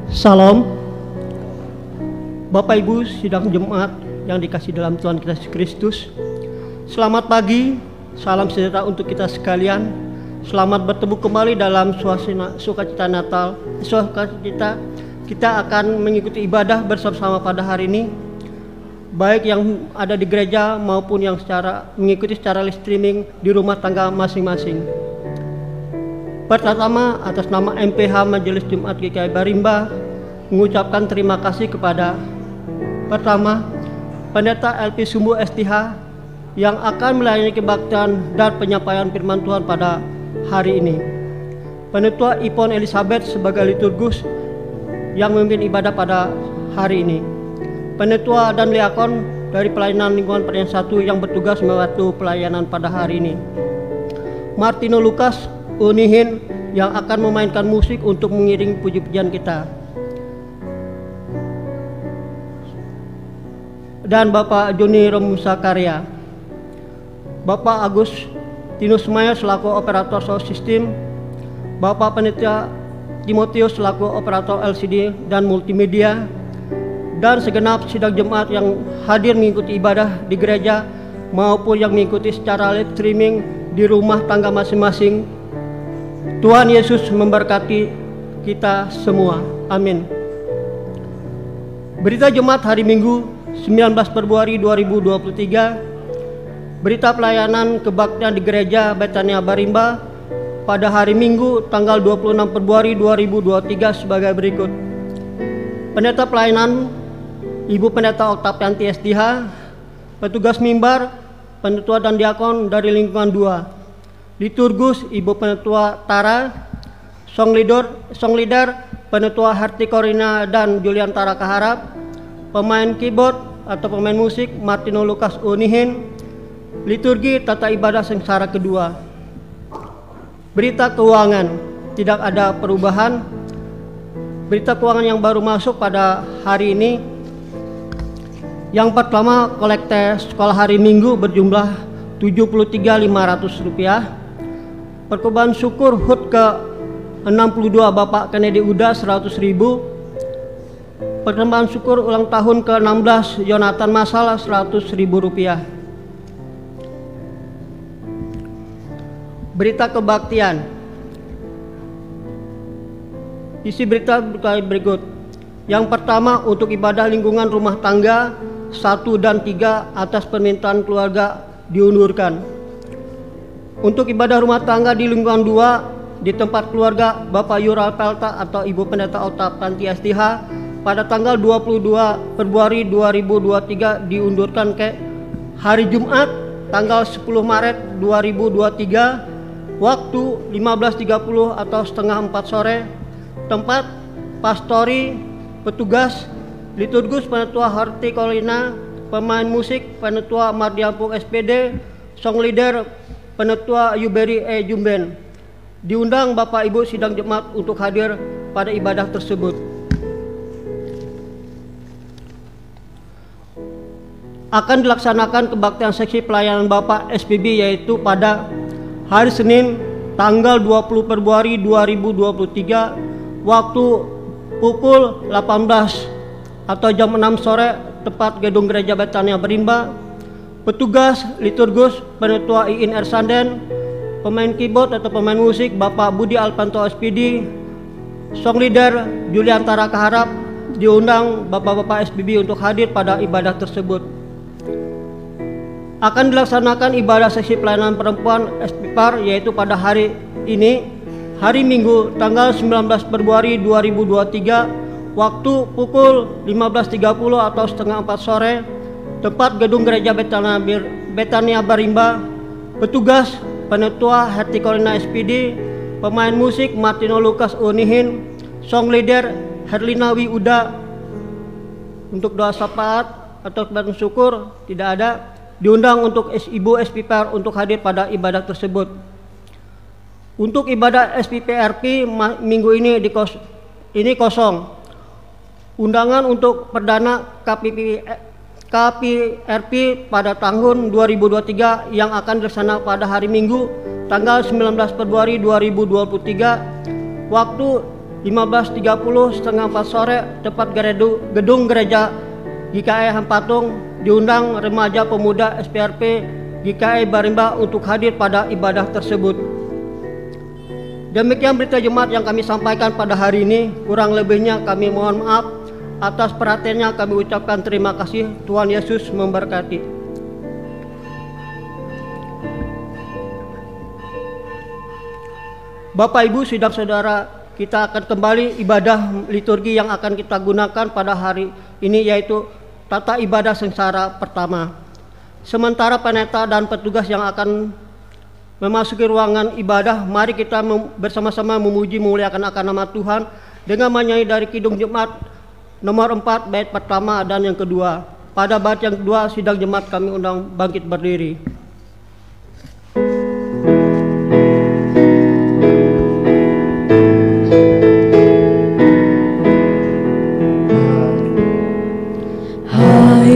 Salam Bapak Ibu sidang jemaat yang dikasih dalam Tuhan kita Yesus Kristus. Selamat pagi, salam sejahtera untuk kita sekalian. Selamat bertemu kembali dalam suasana sukacita Natal. Sukacita kita akan mengikuti ibadah bersama-sama pada hari ini, baik yang ada di gereja maupun yang mengikuti secara live streaming di rumah tangga masing-masing. Pertama, atas nama MPH Majelis Jumat GKI Barimba, mengucapkan terima kasih kepada pertama Pendeta LP Sumbu STH yang akan melayani kebaktian dan penyampaian firman Tuhan pada hari ini. Penetua Ipon Elizabeth sebagai liturgus yang memimpin ibadah pada hari ini. Penetua dan liakon dari pelayanan lingkungan Pelayan 1 yang bertugas membantu pelayanan pada hari ini. Martino Lukas Unihin yang akan memainkan musik untuk mengiring puji-pujian kita. Dan Bapak Joni Romusa Karya. Bapak Agus Tinus Maya selaku operator sound system. Bapak Panitia Timotius selaku operator LCD dan multimedia. Dan segenap sidang jemaat yang hadir mengikuti ibadah di gereja maupun yang mengikuti secara live streaming di rumah tangga masing-masing. Tuhan Yesus memberkati kita semua. Amin. Berita Jemaat hari Minggu 19 Februari 2023. Berita pelayanan kebaktian di Gereja Betania Barimba pada hari Minggu tanggal 26 Februari 2023 sebagai berikut. Pendeta pelayanan Ibu Pendeta Oktavianti SDH, petugas mimbar, penetua dan diakon dari lingkungan 2. Liturgus Ibu Penetua Tara, song leader Penetua Harti Korina dan Julian Tara Kaharap, pemain keyboard atau pemain musik Martino Lukas Unihin, liturgi tata ibadah sengsara kedua. Berita keuangan tidak ada perubahan. Berita keuangan yang baru masuk pada hari ini, yang pertama kolekte sekolah hari Minggu berjumlah Rp73.500. Percobaan syukur HUT ke 62 Bapak Kennedy Uda 100.000. Persembahan syukur ulang tahun ke-16 Yonatan Masal Rp100.000. Berita kebaktian. Isi berita berikut. Yang pertama, untuk ibadah lingkungan rumah tangga 1 dan 3 atas permintaan keluarga diundurkan. Untuk ibadah rumah tangga di lingkungan 2 di tempat keluarga Bapak Yural Pelta atau Ibu Pendeta Oktavianti STH pada tanggal 22 Februari 2023 diundurkan ke hari Jumat tanggal 10 Maret 2023, waktu 15.30 atau setengah 4 sore. Tempat pastori, petugas, liturgus Penetua Harti Kolina, pemain musik Penetua Mardiampung SPD, song leader Penetua Yuberi Jumben. Diundang Bapak Ibu sidang jemaat untuk hadir pada ibadah tersebut. Akan dilaksanakan kebaktian seksi pelayanan Bapak SPB yaitu pada hari Senin tanggal 20 Februari 2023 waktu pukul 18 atau jam 6 sore tepat gedung Gereja Betania Barimba. Petugas liturgus Penetua Iin Ersanden, pemain keyboard atau pemain musik Bapak Budi Alpanto SPD, song leader Julian Tara Kaharap. Diundang Bapak-Bapak SPB untuk hadir pada ibadah tersebut. Akan dilaksanakan ibadah seksi pelayanan perempuan SPPAR yaitu pada hari ini, hari Minggu tanggal 19 Februari 2023 waktu pukul 15.30 atau setengah 4 sore tempat gedung Gereja Betania Barimba. Petugas Penetua Harti Korina SPD, pemain musik Martino Lukas Unihin, song leader Herlinawi Uda. Untuk doa syafaat atau kebaktian syukur tidak ada. Diundang untuk Ibu SPPR untuk hadir pada ibadah tersebut. Untuk ibadah SPPRP minggu ini kosong. Undangan untuk perdana KPRP pada tahun 2023 yang akan dilaksanakan pada hari Minggu tanggal 19 Februari 2023 waktu 15.30 setengah 4 sore tepat gedung gereja GKI Hampatung diundang remaja pemuda SPRP GKI Barimba untuk hadir pada ibadah tersebut. Demikian berita Jemaat yang kami sampaikan pada hari ini. Kurang lebihnya kami mohon maaf. Atas perhatiannya kami ucapkan terima kasih. Tuhan Yesus memberkati. Bapak Ibu saudara-saudara, kita akan kembali ibadah liturgi yang akan kita gunakan pada hari ini, yaitu tata ibadah sengsara pertama. Sementara pendeta dan petugas yang akan memasuki ruangan ibadah, mari kita bersama-sama memuji memuliakan akan nama Tuhan dengan menyanyi dari Kidung Jemaat nomor 4 bait pertama dan yang kedua. Pada bait yang kedua sidang jemaat kami undang bangkit berdiri.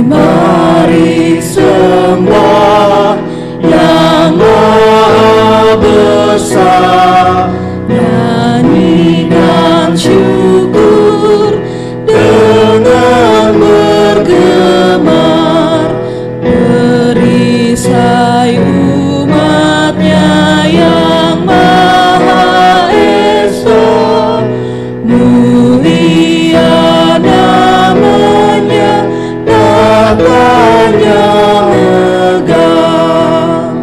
Mari sembah yang Maha Besar, nyanyikan syukur dengan bergemar, perisai umatnya yang Maha Esa, mulia namanya, Tanya megah.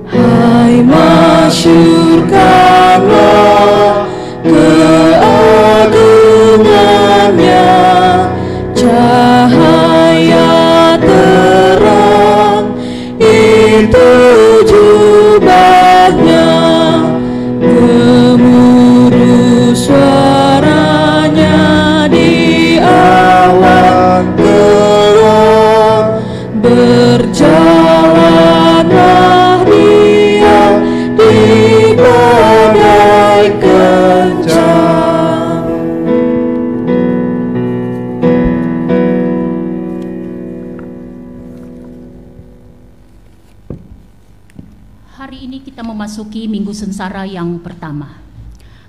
Hai masyurkanlah keagungannya, cahaya terang itu jubahnya, gemuruh suaranya di awan terang, berjalanlah dia di badai kencang. Hari ini kita memasuki Minggu Sengsara yang pertama.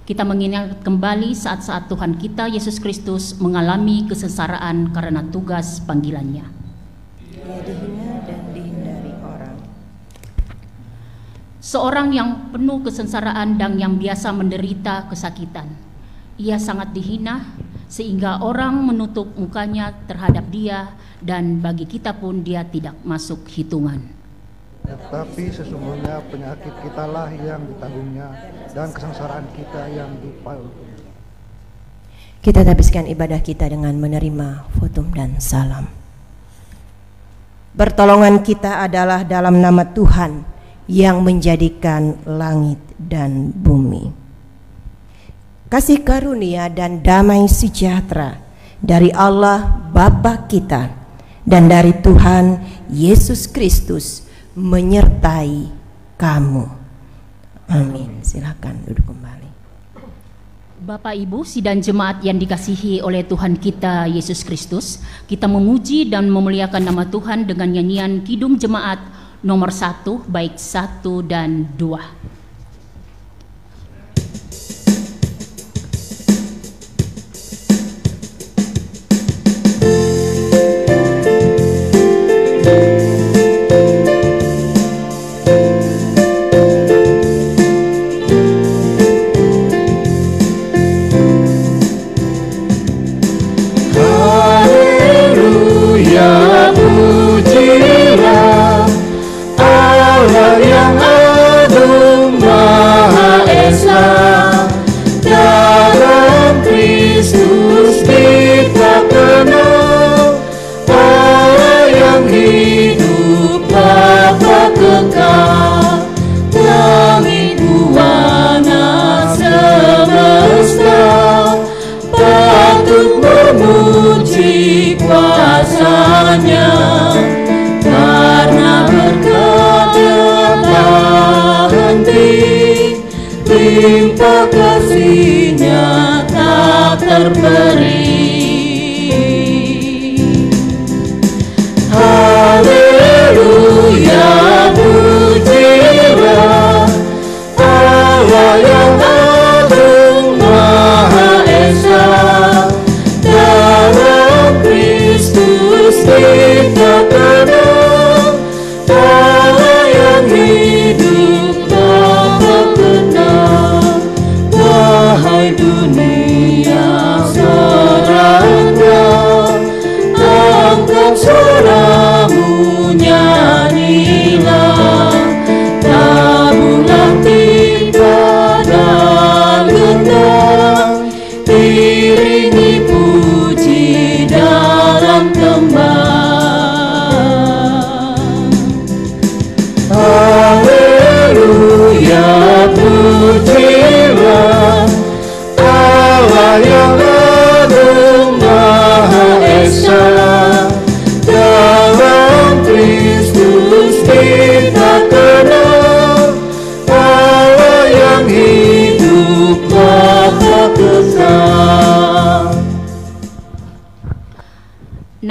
Kita mengingat kembali saat-saat Tuhan kita Yesus Kristus mengalami kesengsaraan karena tugas panggilannya. Dia dihina dan dihindari orang. Seorang yang penuh kesengsaraan dan yang biasa menderita kesakitan. Ia sangat dihina sehingga orang menutup mukanya terhadap dia, dan bagi kita pun dia tidak masuk hitungan. Tetapi sesungguhnya penyakit kitalah yang ditanggungnya dan kesengsaraan kita yang dipikul. Kita habiskan ibadah kita dengan menerima votum dan salam. Pertolongan kita adalah dalam nama Tuhan yang menjadikan langit dan bumi. Kasih karunia dan damai sejahtera dari Allah Bapa kita dan dari Tuhan Yesus Kristus menyertai kamu. Amin. Silakan duduk kembali. Bapak Ibu sidang jemaat yang dikasihi oleh Tuhan kita Yesus Kristus, kita memuji dan memuliakan nama Tuhan dengan nyanyian Kidung Jemaat nomor 1 bait 1 dan 2. Limpah kasih-Nya tak terberi.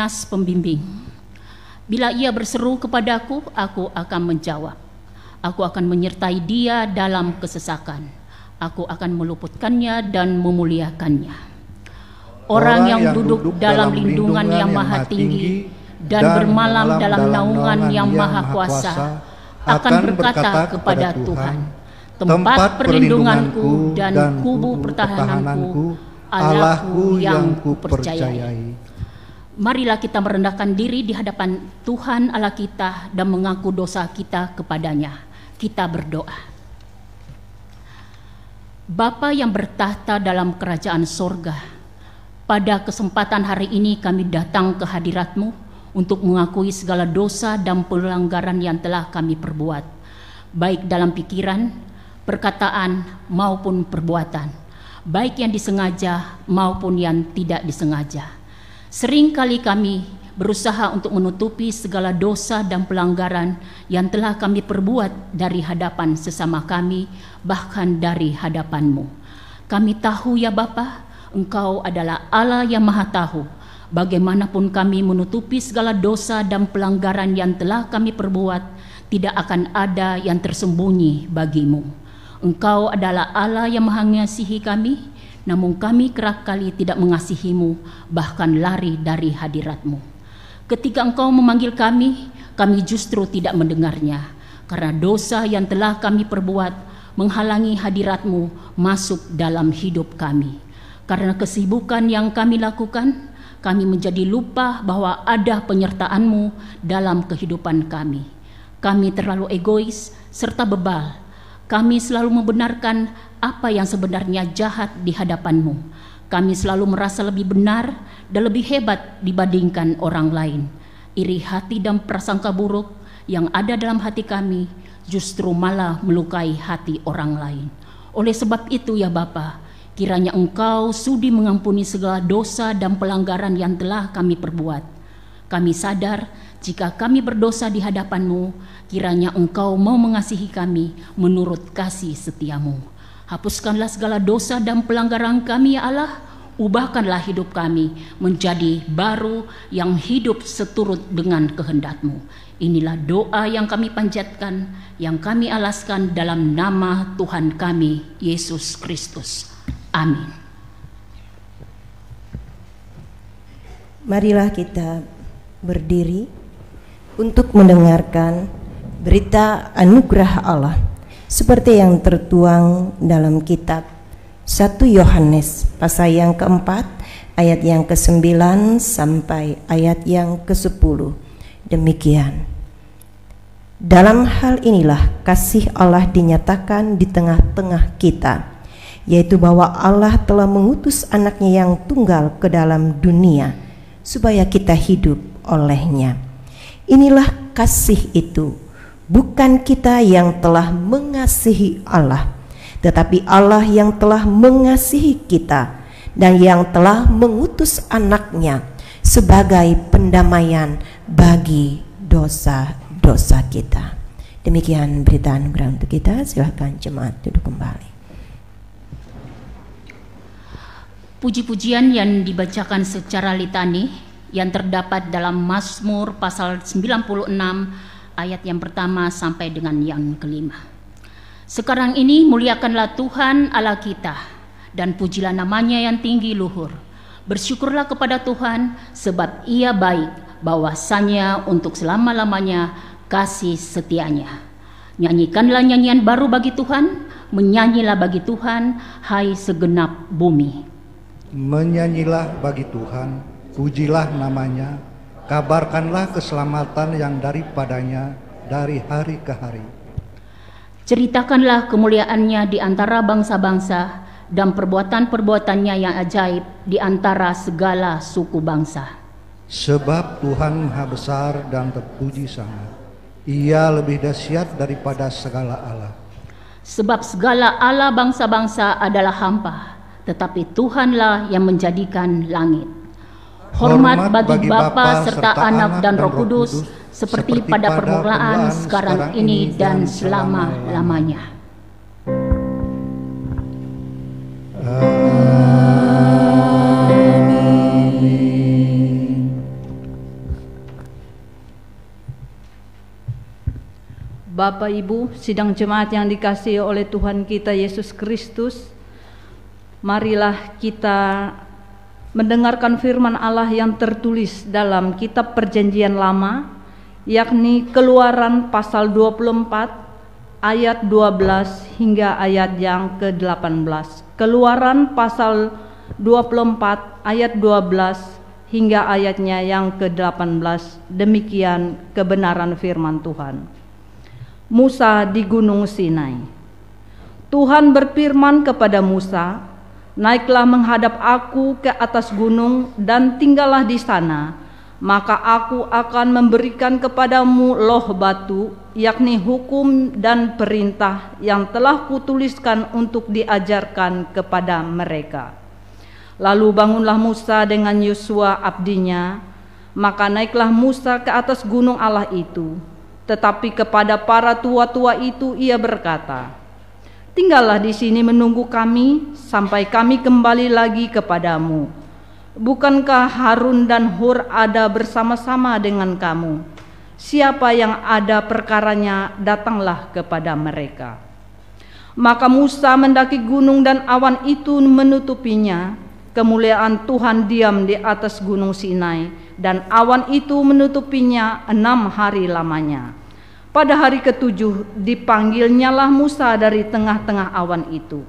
nas pembimbing. Bila ia berseru kepadaku, aku akan menjawab. Aku akan menyertai dia dalam kesesakan. Aku akan meluputkannya dan memuliakannya. Orang yang duduk dalam lindungan yang maha tinggi dan bermalam dalam naungan yang maha kuasa akan berkata kepada Tuhan, tempat perlindunganku dan kubu pertahananku, Allahku yang kupercayai. Marilah kita merendahkan diri di hadapan Tuhan Allah kita dan mengaku dosa kita kepadanya. Kita berdoa. Bapa yang bertahta dalam kerajaan sorga, pada kesempatan hari ini kami datang ke hadirat-Mu untuk mengakui segala dosa dan pelanggaran yang telah kami perbuat, baik dalam pikiran, perkataan maupun perbuatan, baik yang disengaja maupun yang tidak disengaja. Seringkali kami berusaha untuk menutupi segala dosa dan pelanggaran yang telah kami perbuat dari hadapan sesama kami, bahkan dari hadapan-Mu. Kami tahu ya Bapa, Engkau adalah Allah yang maha tahu. Bagaimanapun kami menutupi segala dosa dan pelanggaran yang telah kami perbuat, tidak akan ada yang tersembunyi bagi-Mu. Engkau adalah Allah yang maha mengasihi kami, namun kami kerap kali tidak mengasihi-Mu, bahkan lari dari hadirat-Mu. Ketika Engkau memanggil kami justru tidak mendengarnya, karena dosa yang telah kami perbuat menghalangi hadirat-Mu masuk dalam hidup kami. Karena kesibukan yang kami lakukan, kami menjadi lupa bahwa ada penyertaan-Mu dalam kehidupan kami. Kami terlalu egois serta bebal. Kami selalu membenarkan apa yang sebenarnya jahat di hadapan-Mu. Kami selalu merasa lebih benar dan lebih hebat dibandingkan orang lain. Iri hati dan prasangka buruk yang ada dalam hati kami justru malah melukai hati orang lain. Oleh sebab itu ya Bapa, kiranya Engkau sudi mengampuni segala dosa dan pelanggaran yang telah kami perbuat. Kami sadar jika kami berdosa di hadapan-Mu, kiranya Engkau mau mengasihi kami menurut kasih setia-Mu. Hapuskanlah segala dosa dan pelanggaran kami ya Allah. Ubahkanlah hidup kami menjadi baru yang hidup seturut dengan kehendak-Mu. Inilah doa yang kami panjatkan, yang kami alaskan dalam nama Tuhan kami, Yesus Kristus. Amin. Marilah kita berdiri untuk mendengarkan berita anugerah Allah seperti yang tertuang dalam kitab 1 Yohanes pasal yang keempat ayat yang ke-9 sampai ayat yang ke-10. Demikian. Dalam hal inilah kasih Allah dinyatakan di tengah-tengah kita, yaitu bahwa Allah telah mengutus anaknya yang tunggal ke dalam dunia supaya kita hidup olehnya. Inilah kasih itu, bukan kita yang telah mengasihi Allah, tetapi Allah yang telah mengasihi kita dan yang telah mengutus anaknya sebagai pendamaian bagi dosa-dosa kita. Demikian berita anugerah untuk kita. Silakan jemaat duduk kembali. Puji-pujian yang dibacakan secara litani yang terdapat dalam Mazmur pasal 96 ayat yang pertama sampai dengan yang kelima. Sekarang ini muliakanlah Tuhan Allah kita dan pujilah namanya yang tinggi luhur. Bersyukurlah kepada Tuhan sebab Ia baik, bahwasanya untuk selama-lamanya kasih setianya. Nyanyikanlah nyanyian baru bagi Tuhan, menyanyilah bagi Tuhan, hai segenap bumi. Menyanyilah bagi Tuhan, pujilah namanya, kabarkanlah keselamatan yang daripadanya dari hari ke hari. Ceritakanlah kemuliaannya di antara bangsa-bangsa dan perbuatan-perbuatannya yang ajaib di antara segala suku bangsa. Sebab Tuhan maha besar dan terpuji sangat. Ia lebih dahsyat daripada segala Allah. Sebab segala Allah bangsa-bangsa adalah hampa, tetapi Tuhanlah yang menjadikan langit. Hormat bagi Bapa serta Anak dan Roh Kudus, seperti pada permulaan, sekarang ini, dan selama-lamanya. Amin. Bapak Ibu, sidang jemaat yang dikasihi oleh Tuhan kita Yesus Kristus, marilah kita mendengarkan firman Allah yang tertulis dalam kitab Perjanjian Lama, yakni Keluaran pasal 24 ayat 12 hingga ayat yang ke-18. Keluaran pasal 24 ayat 12 hingga ayatnya yang ke-18. Demikian kebenaran firman Tuhan. Musa di Gunung Sinai. Tuhan berfirman kepada Musa, "Naiklah menghadap aku ke atas gunung dan tinggallah di sana. Maka aku akan memberikan kepadamu loh batu, yakni hukum dan perintah yang telah kutuliskan untuk diajarkan kepada mereka." Lalu bangunlah Musa dengan Yosua abdinya, maka naiklah Musa ke atas gunung Allah itu. Tetapi kepada para tua-tua itu ia berkata, "Tinggallah di sini menunggu kami sampai kami kembali lagi kepadamu. Bukankah Harun dan Hur ada bersama-sama dengan kamu? Siapa yang ada perkaranya, datanglah kepada mereka." Maka Musa mendaki gunung dan awan itu menutupinya. Kemuliaan Tuhan diam di atas gunung Sinai, dan awan itu menutupinya 6 hari lamanya. Pada hari ke-7 dipanggilnyalah Musa dari tengah-tengah awan itu.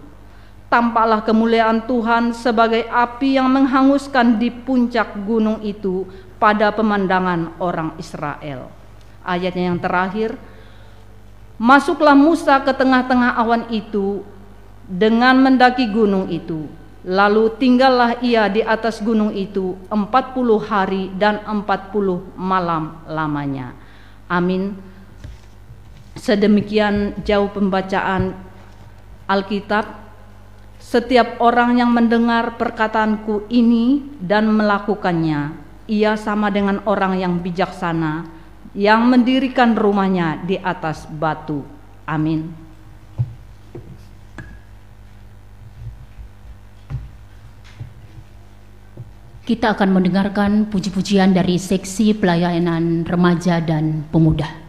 Tampaklah kemuliaan Tuhan sebagai api yang menghanguskan di puncak gunung itu pada pemandangan orang Israel. Ayatnya yang terakhir, masuklah Musa ke tengah-tengah awan itu dengan mendaki gunung itu. Lalu tinggallah ia di atas gunung itu 40 hari dan 40 malam lamanya. Amin. Sedemikian jauh pembacaan Alkitab. Setiap orang yang mendengar perkataanku ini dan melakukannya, ia sama dengan orang yang bijaksana yang mendirikan rumahnya di atas batu. Amin. Kita akan mendengarkan puji-pujian dari seksi pelayanan remaja dan pemuda.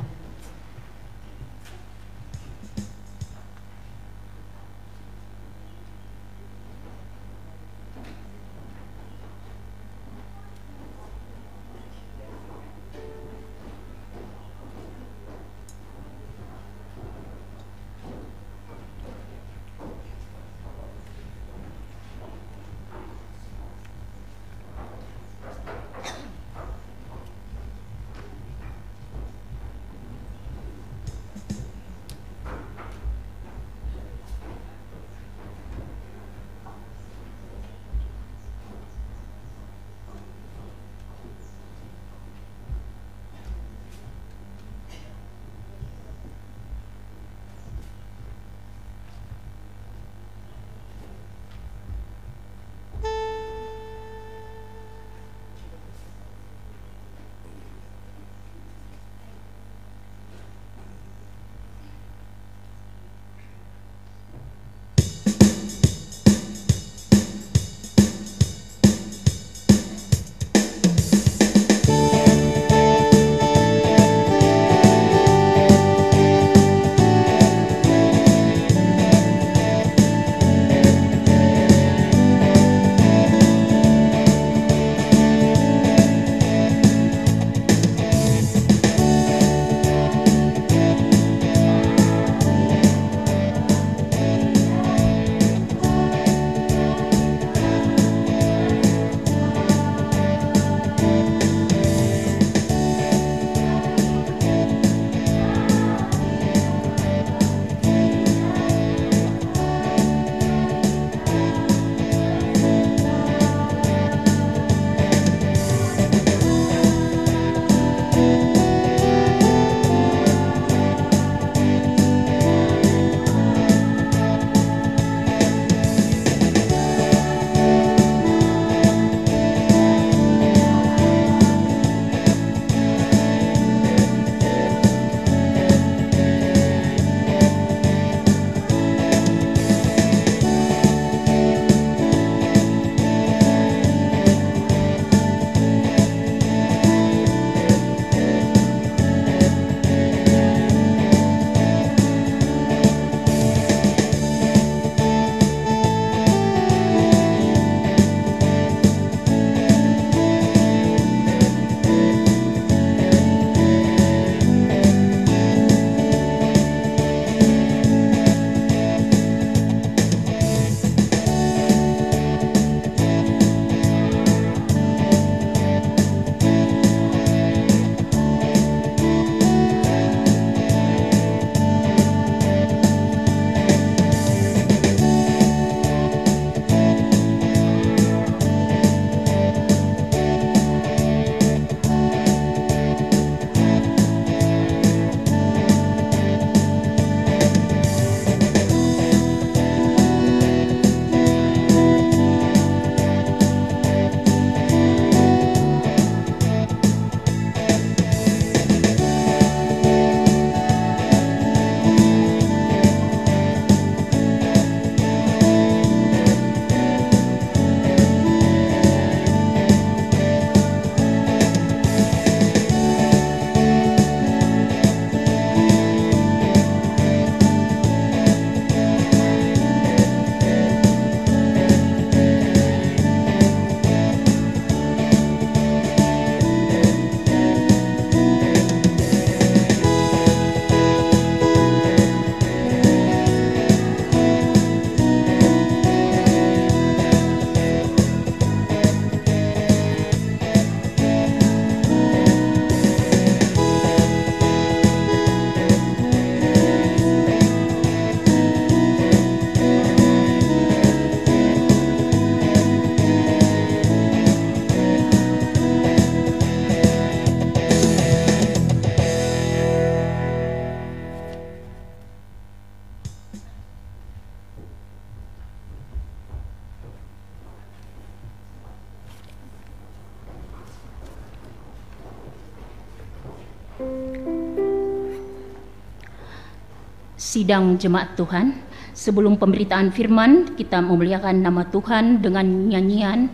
sidang jemaat Tuhan. Sebelum pemberitaan firman, kita memuliakan nama Tuhan dengan nyanyian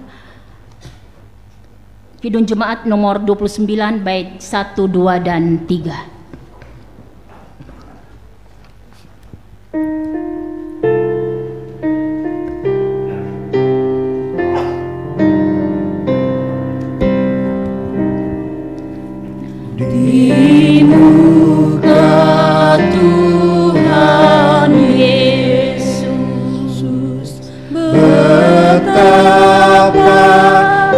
Kidung Jemaat nomor 29 bait 1, 2, dan 3. Di muka Tuhan Yesus betapa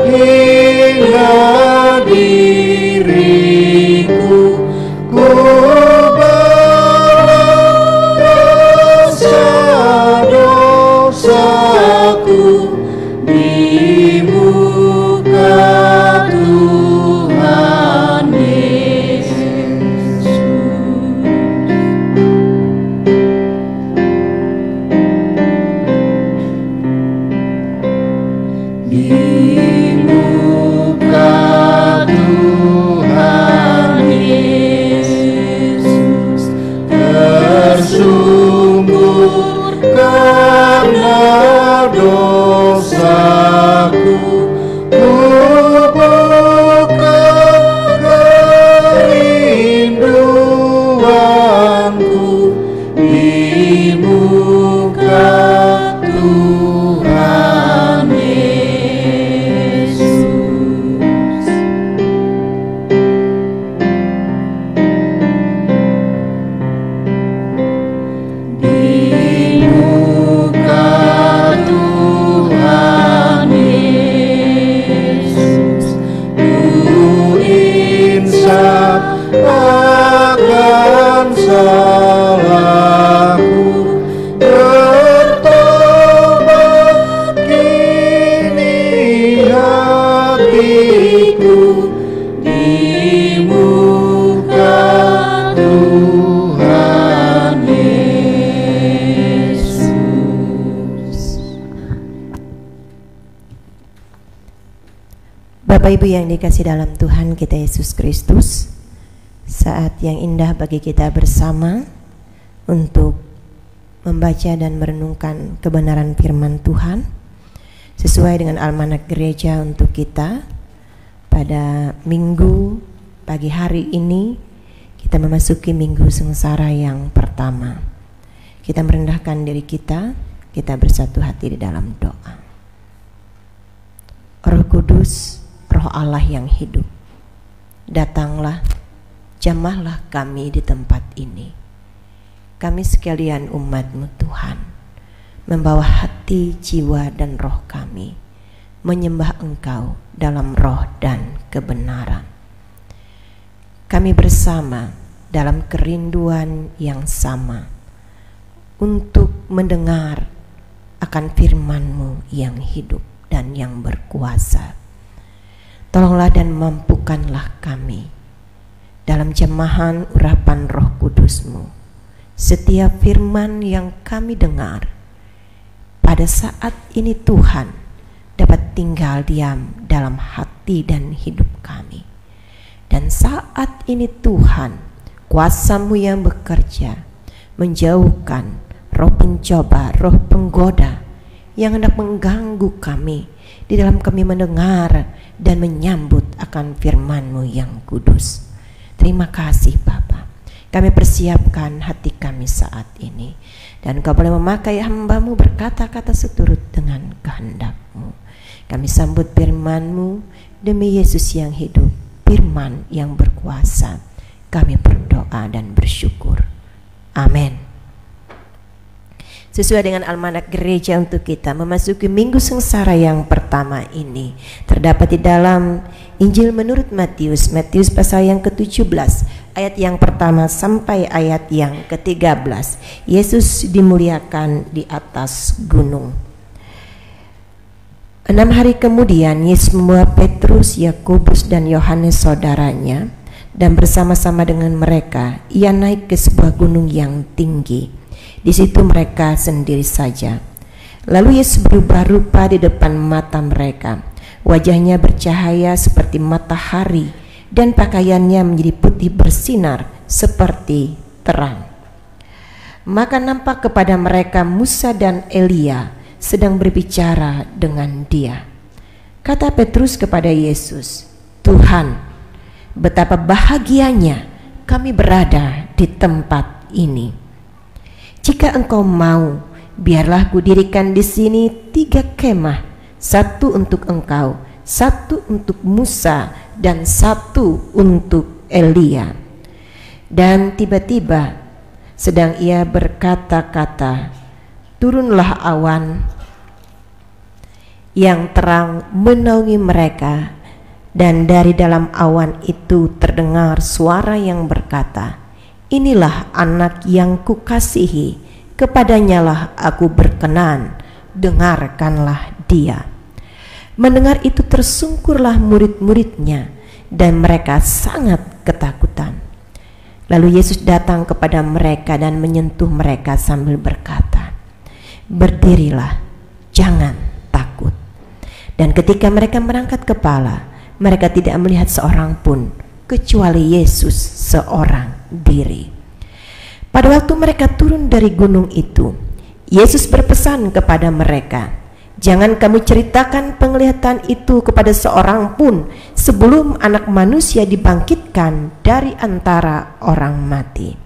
hina diriku, ku berdosa dosaku di muka Tuhan Yesus. Di muka Tuhan Yesus tersungkur karena dosaku, ku bukan kerinduanku di muka Tuhan Yesus. Di muka Tuhan Yesus ku insaf akan salahku, bertobat kini hatiku di muka Tuhan Yesus. Bapak Ibu yang dikasih dalam Tuhan kita Yesus Kristus, saat yang indah bagi kita bersama untuk membaca dan merenungkan kebenaran firman Tuhan sesuai dengan almanak gereja untuk kita. Pada minggu pagi hari ini kita memasuki minggu sengsara yang pertama. Kita merendahkan diri kita bersatu hati di dalam doa. Roh Kudus, Roh Allah yang hidup, datanglah, jamahlah kami di tempat ini. Kami sekalian umat-Mu Tuhan, membawa hati, jiwa, dan roh kami menyembah Engkau dalam roh dan kebenaran. Kami bersama dalam kerinduan yang sama untuk mendengar akan firman-Mu yang hidup dan yang berkuasa. Tolonglah dan mampukanlah kami dalam jemahan urapan Roh Kudus-Mu. Setiap firman yang kami dengar pada saat ini Tuhan dapat tinggal diam dalam hati dan hidup kami. Dan saat ini Tuhan, kuasa-Mu yang bekerja menjauhkan roh pencoba, roh penggoda yang hendak mengganggu kami di dalam kami mendengar dan menyambut akan firman-Mu yang kudus. Terima kasih Bapa. Kami persiapkan hati kami saat ini, dan Kau boleh memakai hamba-Mu berkata-kata seturut dengan kehendak-Mu. Kami sambut firman-Mu demi Yesus yang hidup, firman yang berkuasa. Kami berdoa dan bersyukur. Amin. Sesuai dengan almanak gereja untuk kita memasuki minggu sengsara yang pertama ini, terdapat di dalam Injil menurut Matius pasal yang ke-17 ayat yang pertama sampai ayat yang ke-13. Yesus dimuliakan di atas gunung. 6 hari kemudian Yesus membawa Petrus, Yakobus, dan Yohanes saudaranya, dan bersama-sama dengan mereka ia naik ke sebuah gunung yang tinggi. Di situ mereka sendiri saja. Lalu Yesus berubah rupa di depan mata mereka. Wajahnya bercahaya seperti matahari, dan pakaiannya menjadi putih bersinar seperti terang. Maka nampak kepada mereka Musa dan Elia sedang berbicara dengan dia. Kata Petrus kepada Yesus, "Tuhan, betapa bahagianya kami berada di tempat ini. Jika Engkau mau, biarlah kudirikan di sini 3 kemah, 1 untuk Engkau, 1 untuk Musa, dan 1 untuk Elia." Dan tiba-tiba sedang ia berkata-kata, turunlah awan yang terang menaungi mereka, dan dari dalam awan itu terdengar suara yang berkata, "Inilah anak yang kukasihi, kepadanyalah aku berkenan, dengarkanlah dia." Mendengar itu tersungkurlah murid-muridnya, dan mereka sangat ketakutan. Lalu Yesus datang kepada mereka dan menyentuh mereka sambil berkata, "Berdirilah, jangan takut." Dan ketika mereka mengangkat kepala, mereka tidak melihat seorang pun kecuali Yesus seorang diri. Pada waktu mereka turun dari gunung itu, Yesus berpesan kepada mereka, "Jangan kamu ceritakan penglihatan itu kepada seorang pun sebelum Anak Manusia dibangkitkan dari antara orang mati."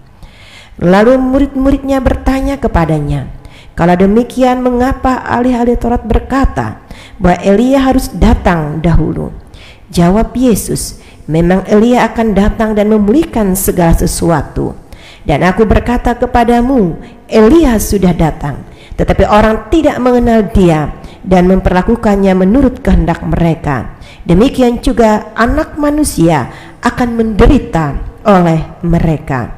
Lalu murid-muridnya bertanya kepadanya, "Kalau demikian, mengapa ahli-ahli Taurat berkata bahwa Elia harus datang dahulu?" Jawab Yesus, "Memang Elia akan datang dan memulihkan segala sesuatu. Dan aku berkata kepadamu, Elia sudah datang, tetapi orang tidak mengenal dia dan memperlakukannya menurut kehendak mereka. Demikian juga Anak Manusia akan menderita oleh mereka."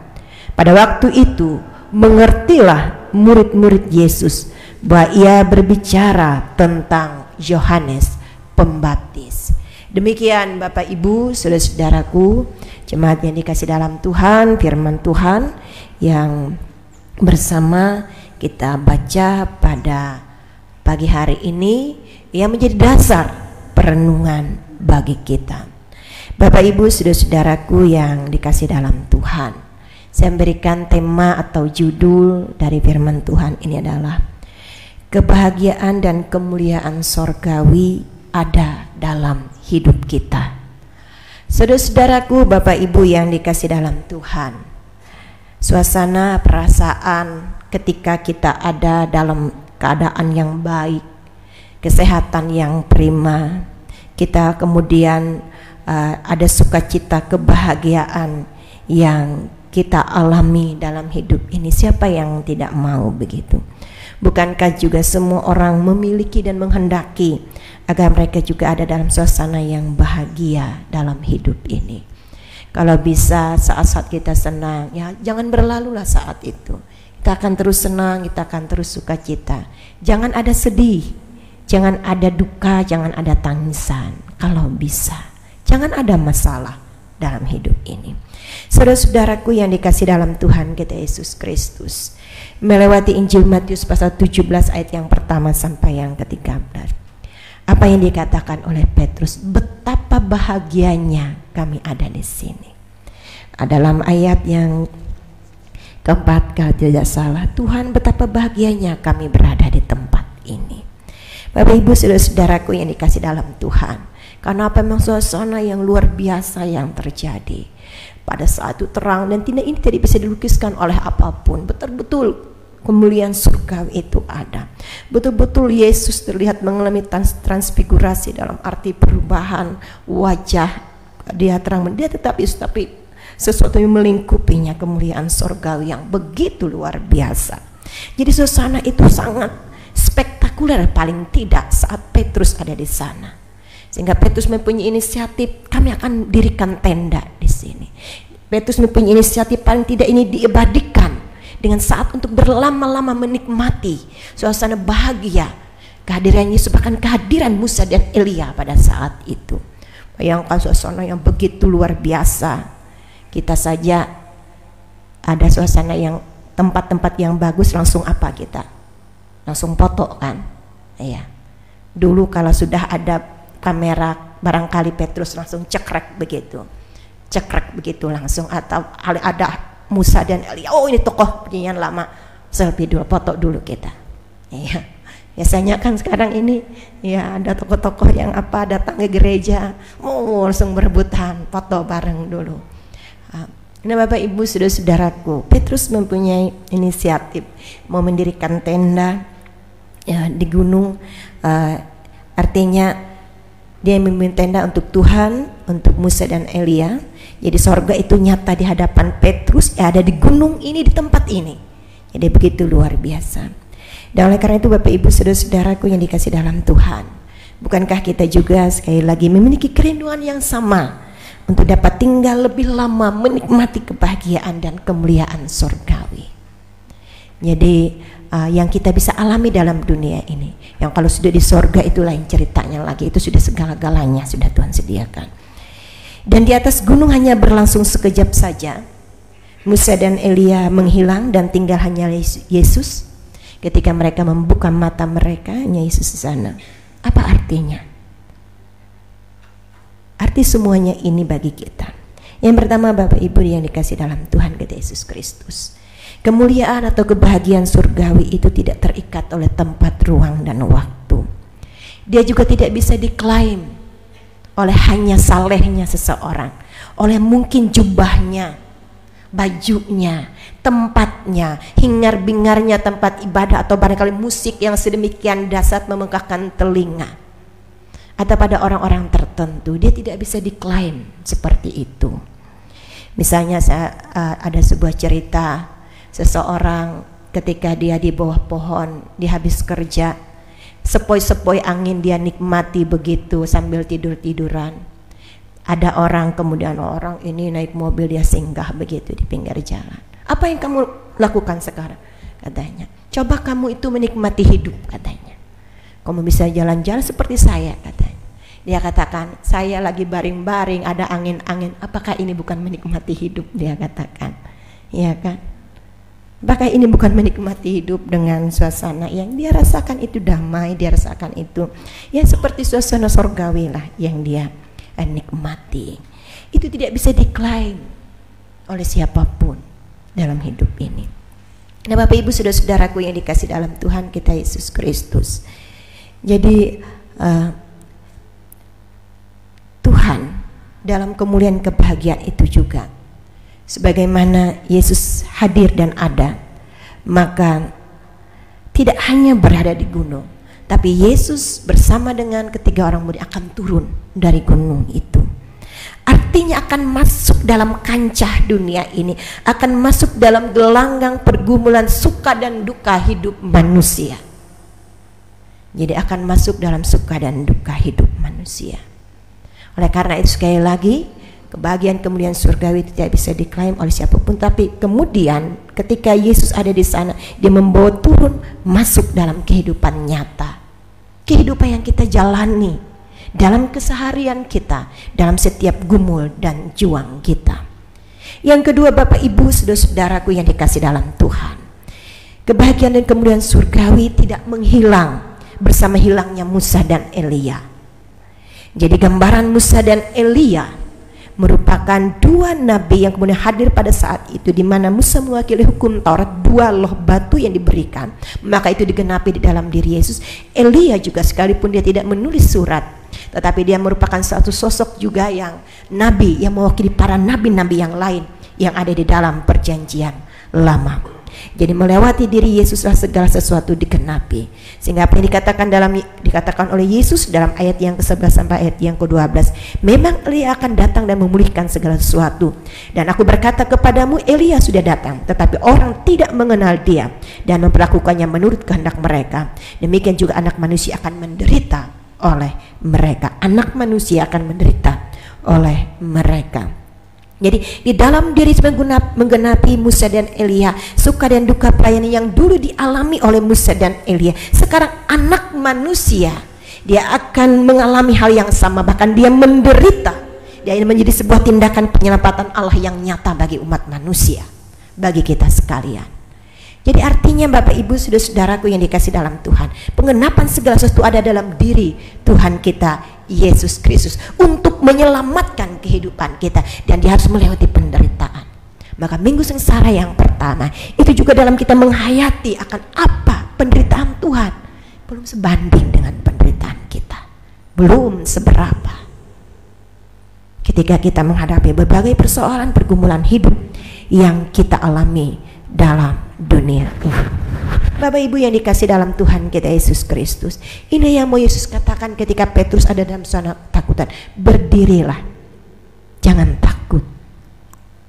Pada waktu itu mengertilah murid-murid Yesus bahwa ia berbicara tentang Yohanes Pembaptis. Demikian Bapak Ibu, saudara-saudaraku, jemaat yang dikasih dalam Tuhan, firman Tuhan yang bersama kita baca pada pagi hari ini yang menjadi dasar perenungan bagi kita. Bapak Ibu, saudara-saudaraku yang dikasih dalam Tuhan, saya memberikan tema atau judul dari firman Tuhan ini adalah kebahagiaan dan kemuliaan sorgawi ada dalam hidup kita. Saudara-saudaraku, Bapak Ibu yang dikasih dalam Tuhan, suasana perasaan ketika kita ada dalam keadaan yang baik, kesehatan yang prima, kita kemudian ada sukacita, kebahagiaan yang kita alami dalam hidup ini. Siapa yang tidak mau begitu? Bukankah juga semua orang memiliki dan menghendaki agar mereka juga ada dalam suasana yang bahagia dalam hidup ini? Kalau bisa saat-saat kita senang, ya jangan berlalulah saat itu. Kita akan terus senang, kita akan terus sukacita. Jangan ada sedih, jangan ada duka, jangan ada tangisan. Kalau bisa, jangan ada masalah dalam hidup ini. Saudara-saudaraku yang dikasih dalam Tuhan kita Yesus Kristus, melewati Injil Matius pasal 17 ayat yang pertama sampai yang ke-13. Apa yang dikatakan oleh Petrus, betapa bahagianya kami ada di sini. Dalam ayat yang keempat, kalau tidak salah, Tuhan betapa bahagianya kami berada di tempat ini. Bapak Ibu saudara-saudaraku yang dikasih dalam Tuhan, karena apa, memang suasana yang luar biasa yang terjadi pada saat itu terang dan ini tidak bisa dilukiskan oleh apapun. Betul-betul kemuliaan surga itu ada. Betul-betul Yesus terlihat mengalami transfigurasi dalam arti perubahan wajah. Dia terang, dia tapi sesuatu yang melingkupinya, kemuliaan surgawi yang begitu luar biasa. Jadi suasana itu sangat spektakuler paling tidak saat Petrus ada di sana. Sehingga Petrus mempunyai inisiatif, kami akan dirikan tenda di sini. Petrus mempunyai inisiatif paling tidak ini diabadikan dengan saat untuk berlama-lama menikmati suasana bahagia kehadiran Yesus, bahkan kehadiran Musa dan Elia pada saat itu. Bayangkan suasana yang begitu luar biasa. Kita saja ada suasana yang tempat-tempat yang bagus, langsung apa kita? Langsung foto kan? Iya. Dulu kalau sudah ada kamera, barangkali Petrus langsung cekrek begitu langsung, atau ada Musa dan Elia, oh ini tokoh perjanjian lama, selfie dulu, foto dulu kita. Iya. Biasanya kan sekarang ini ya ada tokoh-tokoh yang datang ke gereja, langsung berebutan foto bareng dulu. Nah, Bapak Ibu saudara-saudaraku, Petrus mempunyai inisiatif mau mendirikan tenda ya, di gunung. Artinya dia membangun tenda untuk Tuhan, untuk Musa dan Elia. Jadi sorga itu nyata di hadapan Petrus, ada di gunung ini, di tempat ini. Jadi begitu luar biasa. Dan oleh karena itu Bapak Ibu saudara-saudaraku yang dikasih dalam Tuhan, bukankah kita juga sekali lagi memiliki kerinduan yang sama untuk dapat tinggal lebih lama menikmati kebahagiaan dan kemuliaan surgawi. Jadi yang kita bisa alami dalam dunia ini, yang kalau sudah di sorga itu lain ceritanya lagi, itu sudah segala-galanya sudah Tuhan sediakan. Dan di atas gunung hanya berlangsung sekejap saja. Musa dan Elia menghilang dan tinggal hanya Yesus. Ketika mereka membuka mata mereka, hanya Yesus di sana. Apa artinya? Arti semuanya ini bagi kita. Yang pertama Bapak Ibu yang dikasih dalam Tuhan kita Yesus Kristus, kemuliaan atau kebahagiaan surgawi itu tidak terikat oleh tempat, ruang, dan waktu. Dia juga tidak bisa diklaim oleh hanya salehnya seseorang, oleh mungkin jubahnya, bajunya, tempatnya, hingar-bingarnya tempat ibadah, atau barangkali musik yang sedemikian dahsyat memegahkan telinga, atau pada orang-orang tertentu. Dia tidak bisa diklaim seperti itu. Misalnya ada sebuah cerita seseorang ketika dia di bawah pohon, dia habis kerja, sepoi-sepoi angin dia nikmati begitu sambil tidur-tiduran. Ada orang, kemudian orang ini naik mobil, dia singgah begitu di pinggir jalan. Apa yang kamu lakukan sekarang? Katanya, coba kamu itu menikmati hidup, katanya. Kamu bisa jalan-jalan seperti saya, katanya. Dia katakan, saya lagi baring-baring, ada angin-angin. Apakah ini bukan menikmati hidup? Dia katakan, iya kan? Apakah ini bukan menikmati hidup dengan suasana yang dia rasakan itu damai, dia rasakan itu ya seperti suasana surgawi lah yang dia nikmati. Itu tidak bisa diklaim oleh siapapun dalam hidup ini. Nah Bapak Ibu saudara-saudaraku yang dikasih dalam Tuhan kita Yesus Kristus, jadi Tuhan dalam kemuliaan kebahagiaan itu juga, sebagaimana Yesus hadir dan ada, maka tidak hanya berada di gunung, tapi Yesus bersama dengan ketiga orang murid akan turun dari gunung itu. Artinya akan masuk dalam kancah dunia ini, akan masuk dalam gelanggang pergumulan suka dan duka hidup manusia. Jadi akan masuk dalam suka dan duka hidup manusia. Oleh karena itu sekali lagi, kebahagiaan kemuliaan surgawi itu tidak bisa diklaim oleh siapapun, tapi kemudian ketika Yesus ada di sana, dia membawa turun masuk dalam kehidupan nyata, kehidupan yang kita jalani dalam keseharian kita, dalam setiap gumul dan juang kita. Yang kedua Bapak Ibu saudara-saudaraku yang dikasih dalam Tuhan, kebahagiaan dan kemuliaan surgawi tidak menghilang bersama hilangnya Musa dan Elia. Jadi gambaran Musa dan Elia merupakan dua nabi yang kemudian hadir pada saat itu, di mana Musa mewakili hukum Taurat, dua loh batu yang diberikan, maka itu digenapi di dalam diri Yesus. Elia juga sekalipun dia tidak menulis surat, tetapi dia merupakan satu sosok juga yang nabi yang mewakili para nabi-nabi yang lain yang ada di dalam perjanjian lama. Jadi melewati diri Yesuslah segala sesuatu digenapi, sehingga apa yang dikatakan oleh Yesus dalam ayat yang ke-11 sampai ayat yang ke-12, memang Elia akan datang dan memulihkan segala sesuatu, dan aku berkata kepadamu, Elia sudah datang, tetapi orang tidak mengenal dia dan memperlakukannya menurut kehendak mereka. Demikian juga anak manusia akan menderita oleh mereka. Anak manusia akan menderita oleh mereka. Jadi di dalam diri menggenapi Musa dan Elia, suka dan duka pelayanan yang dulu dialami oleh Musa dan Elia, sekarang anak manusia dia akan mengalami hal yang sama, bahkan dia menderita. Dia ini menjadi sebuah tindakan penyelamatan Allah yang nyata bagi umat manusia, bagi kita sekalian. Jadi artinya Bapak Ibu saudara-saudaraku yang dikasih dalam Tuhan, pengenapan segala sesuatu ada dalam diri Tuhan kita Yesus Kristus untuk menyelamatkan kehidupan kita, dan dia harus melewati penderitaan. Maka minggu sengsara yang pertama itu juga dalam kita menghayati akan apa penderitaan Tuhan belum sebanding dengan penderitaan kita, belum seberapa. Ketika kita menghadapi berbagai persoalan pergumulan hidup yang kita alami dalam dunia ini. Bapak Ibu yang dikasih dalam Tuhan kita Yesus Kristus, ini yang mau Yesus katakan ketika Petrus ada dalam suasana takutan. Berdirilah, jangan takut.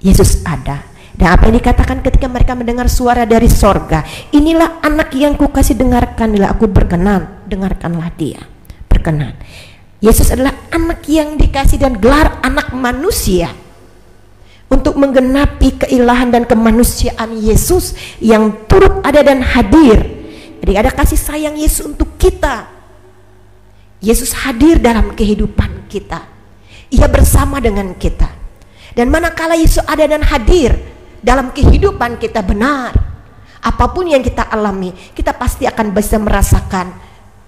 Yesus ada. Dan apa yang dikatakan ketika mereka mendengar suara dari sorga, inilah anak yang kukasih, dengarkanlah, aku berkenan, dengarkanlah dia. Berkenan. Yesus adalah anak yang dikasih dan gelar anak manusia untuk menggenapi keilahan dan kemanusiaan Yesus yang turut ada dan hadir. Jadi ada kasih sayang Yesus untuk kita. Yesus hadir dalam kehidupan kita. Ia bersama dengan kita. Dan manakala Yesus ada dan hadir dalam kehidupan kita, benar, apapun yang kita alami, kita pasti akan bisa merasakan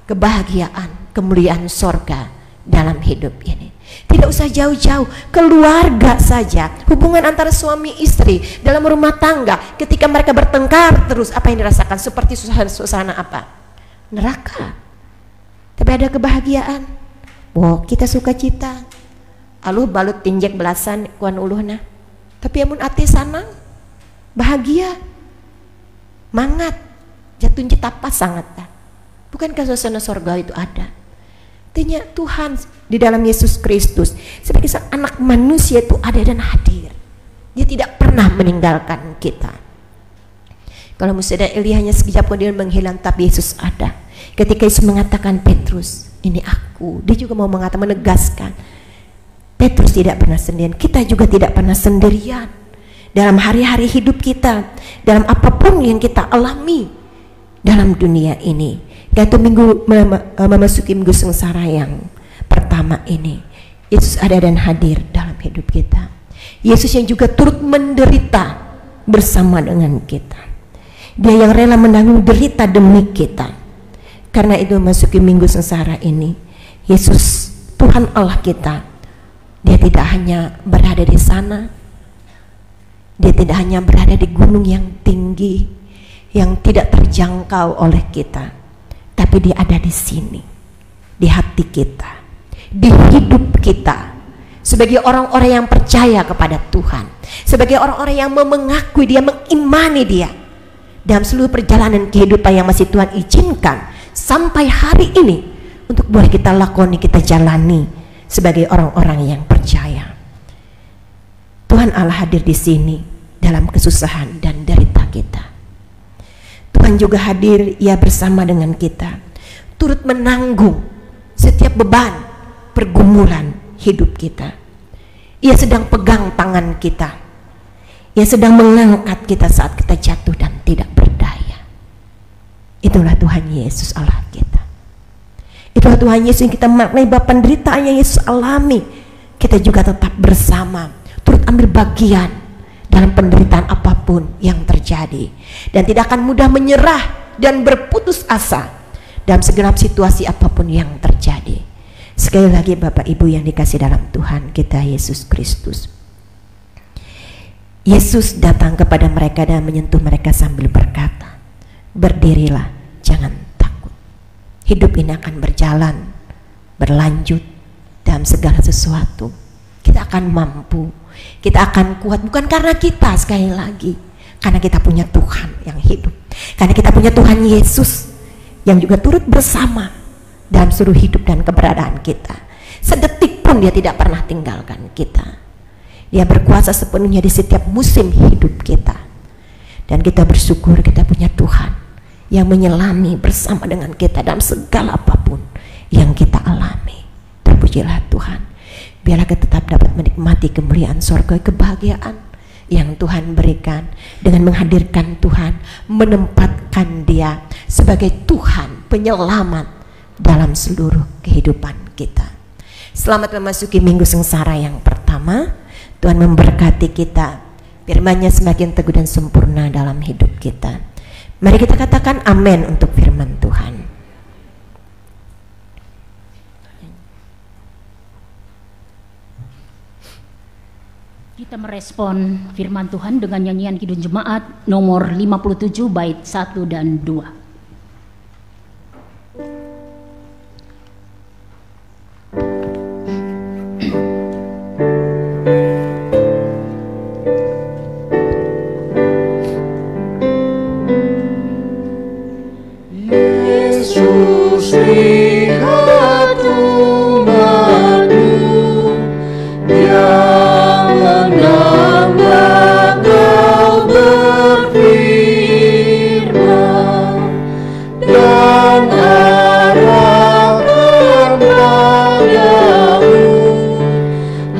kebahagiaan, kemuliaan sorga dalam hidup ini. Tidak usah jauh-jauh, keluarga saja, hubungan antara suami istri dalam rumah tangga, ketika mereka bertengkar terus, apa yang dirasakan? Seperti suasana apa? Neraka. Tapi ada kebahagiaan. Wow, kita suka cita. Aluh balut tinjek belasan kuan uluhna. Tapi amun ati sanang, bahagia, mangat, jatuh cita sangat. Bukankah suasana sorga itu ada? Artinya Tuhan di dalam Yesus Kristus sebagai sang anak manusia itu ada dan hadir. Dia tidak pernah meninggalkan kita. Kalau Musa dan Elia hanya sekejap kemudian menghilang, tapi Yesus ada. Ketika Yesus mengatakan, Petrus, ini aku, dia juga mau mengatakan, menegaskan, Petrus tidak pernah sendirian, kita juga tidak pernah sendirian dalam hari-hari hidup kita, dalam apapun yang kita alami dalam dunia ini. Yaitu minggu memasuki minggu sengsara yang pertama ini, Yesus ada dan hadir dalam hidup kita. Yesus yang juga turut menderita bersama dengan kita. Dia yang rela menanggung derita demi kita. Karena itu memasuki minggu sengsara ini, Yesus Tuhan Allah kita, dia tidak hanya berada di sana, dia tidak hanya berada di gunung yang tinggi yang tidak terjangkau oleh kita, tapi dia ada di sini, di hati kita, di hidup kita, sebagai orang-orang yang percaya kepada Tuhan, sebagai orang-orang yang mengakui dia, mengimani dia dalam seluruh perjalanan kehidupan yang masih Tuhan izinkan sampai hari ini untuk boleh kita lakoni, kita jalani sebagai orang-orang yang percaya. Tuhan Allah hadir di sini dalam kesusahan dan derita kita. Tuhan juga hadir, ia bersama dengan kita, turut menanggung setiap beban pergumulan hidup kita. Ia sedang pegang tangan kita, ia sedang mengangkat kita saat kita jatuh dan tidak berdaya. Itulah Tuhan Yesus Allah kita. Itulah Tuhan Yesus yang kita maknai bahwa penderitaan yang Yesus alami, kita juga tetap bersama, turut ambil bagian dalam penderitaan apapun yang terjadi, dan tidak akan mudah menyerah dan berputus asa dalam segenap situasi apapun yang terjadi. Sekali lagi Bapak Ibu yang dikasih dalam Tuhan kita Yesus Kristus, Yesus datang kepada mereka dan menyentuh mereka sambil berkata, berdirilah, jangan takut. Hidup ini akan berjalan, berlanjut dalam segala sesuatu. Kita akan mampu, kita akan kuat, bukan karena kita, sekali lagi, karena kita punya Tuhan yang hidup, karena kita punya Tuhan Yesus yang juga turut bersama dalam seluruh hidup dan keberadaan kita. Sedetik pun dia tidak pernah tinggalkan kita. Dia berkuasa sepenuhnya di setiap musim hidup kita, dan kita bersyukur kita punya Tuhan yang menyelami bersama dengan kita dalam segala apapun yang kita alami. Terpujilah Tuhan. Biarlah kita tetap dapat menikmati kemuliaan sorga, kebahagiaan yang Tuhan berikan dengan menghadirkan Tuhan, menempatkan dia sebagai Tuhan penyelamat dalam seluruh kehidupan kita. Selamat memasuki minggu sengsara yang pertama. Tuhan memberkati kita, firman-Nya semakin teguh dan sempurna dalam hidup kita. Mari kita katakan amin untuk firman Tuhan. Kita Kita merespon firman Tuhan dengan nyanyian Kidung Jemaat nomor 57 bait 1 dan 2. Yesus, lihat umat-Mu yang hendak Engkau berfirman dan arahkan padamu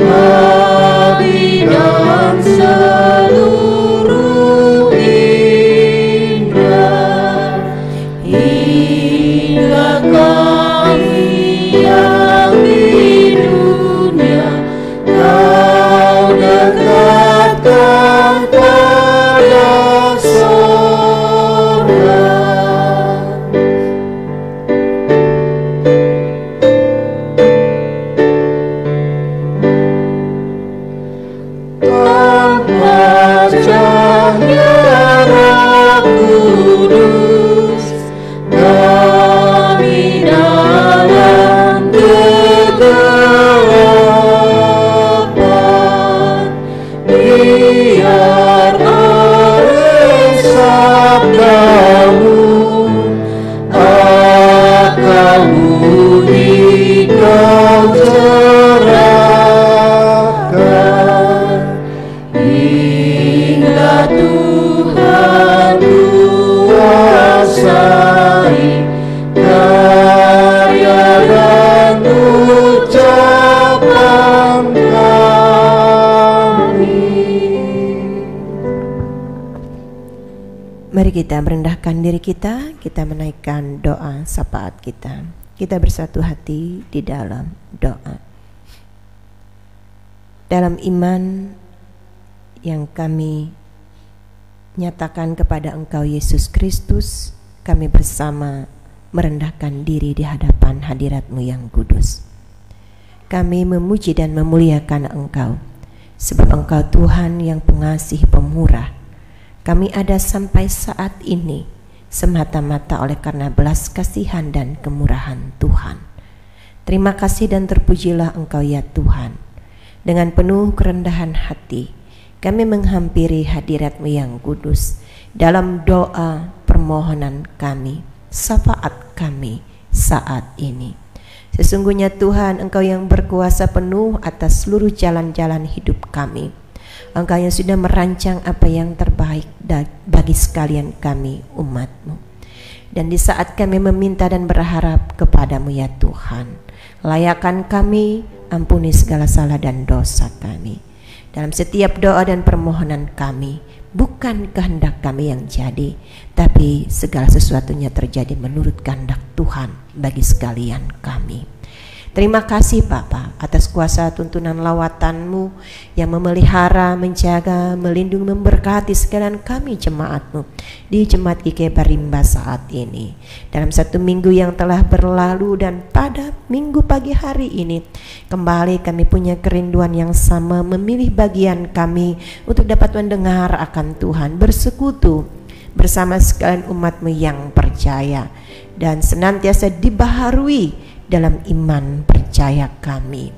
hati dan seluruh indera. Hingga kami yang di dunia Kau dekatkan pada sorga. Tanpa cahaya Roh Kudus kami dalam kegelapan, biar arus sabda-Mu akalmu di Kau cerahkan, hingga Tuhan kuasai karya dan ucapan kami. Mari kita merendahkan diri kita menaikkan doa syafaat kita. Kita bersatu hati di dalam doa. Dalam iman yang kami nyatakan kepada Engkau Yesus Kristus, kami bersama merendahkan diri di hadapan hadirat-Mu yang kudus. Kami memuji dan memuliakan Engkau, sebab Engkau Tuhan yang pengasih pemurah. Kami ada sampai saat ini semata-mata oleh karena belas kasihan dan kemurahan Tuhan. Terima kasih dan terpujilah Engkau ya Tuhan. Dengan penuh kerendahan hati, kami menghampiri hadirat-Mu yang kudus dalam doa permohonan kami, syafaat kami saat ini. Sesungguhnya Tuhan, Engkau yang berkuasa penuh atas seluruh jalan-jalan hidup kami. Engkau yang sudah merancang apa yang terbaik bagi sekalian kami umat-Mu. Dan di saat kami meminta dan berharap kepada-Mu ya Tuhan, layakkan kami, ampuni segala salah dan dosa kami. Dalam setiap doa dan permohonan kami, bukan kehendak kami yang jadi, tapi segala sesuatunya terjadi menurut kehendak Tuhan bagi sekalian kami. Terima kasih Bapa atas kuasa tuntunan lawatan-Mu yang memelihara, menjaga, melindungi, memberkati sekalian kami jemaat-Mu di Jemaat GKI Barimba saat ini. Dalam satu minggu yang telah berlalu dan pada minggu pagi hari ini, kembali kami punya kerinduan yang sama, memilih bagian kami untuk dapat mendengar akan Tuhan, bersekutu bersama sekalian umat-Mu yang percaya dan senantiasa dibaharui dalam iman percaya kami.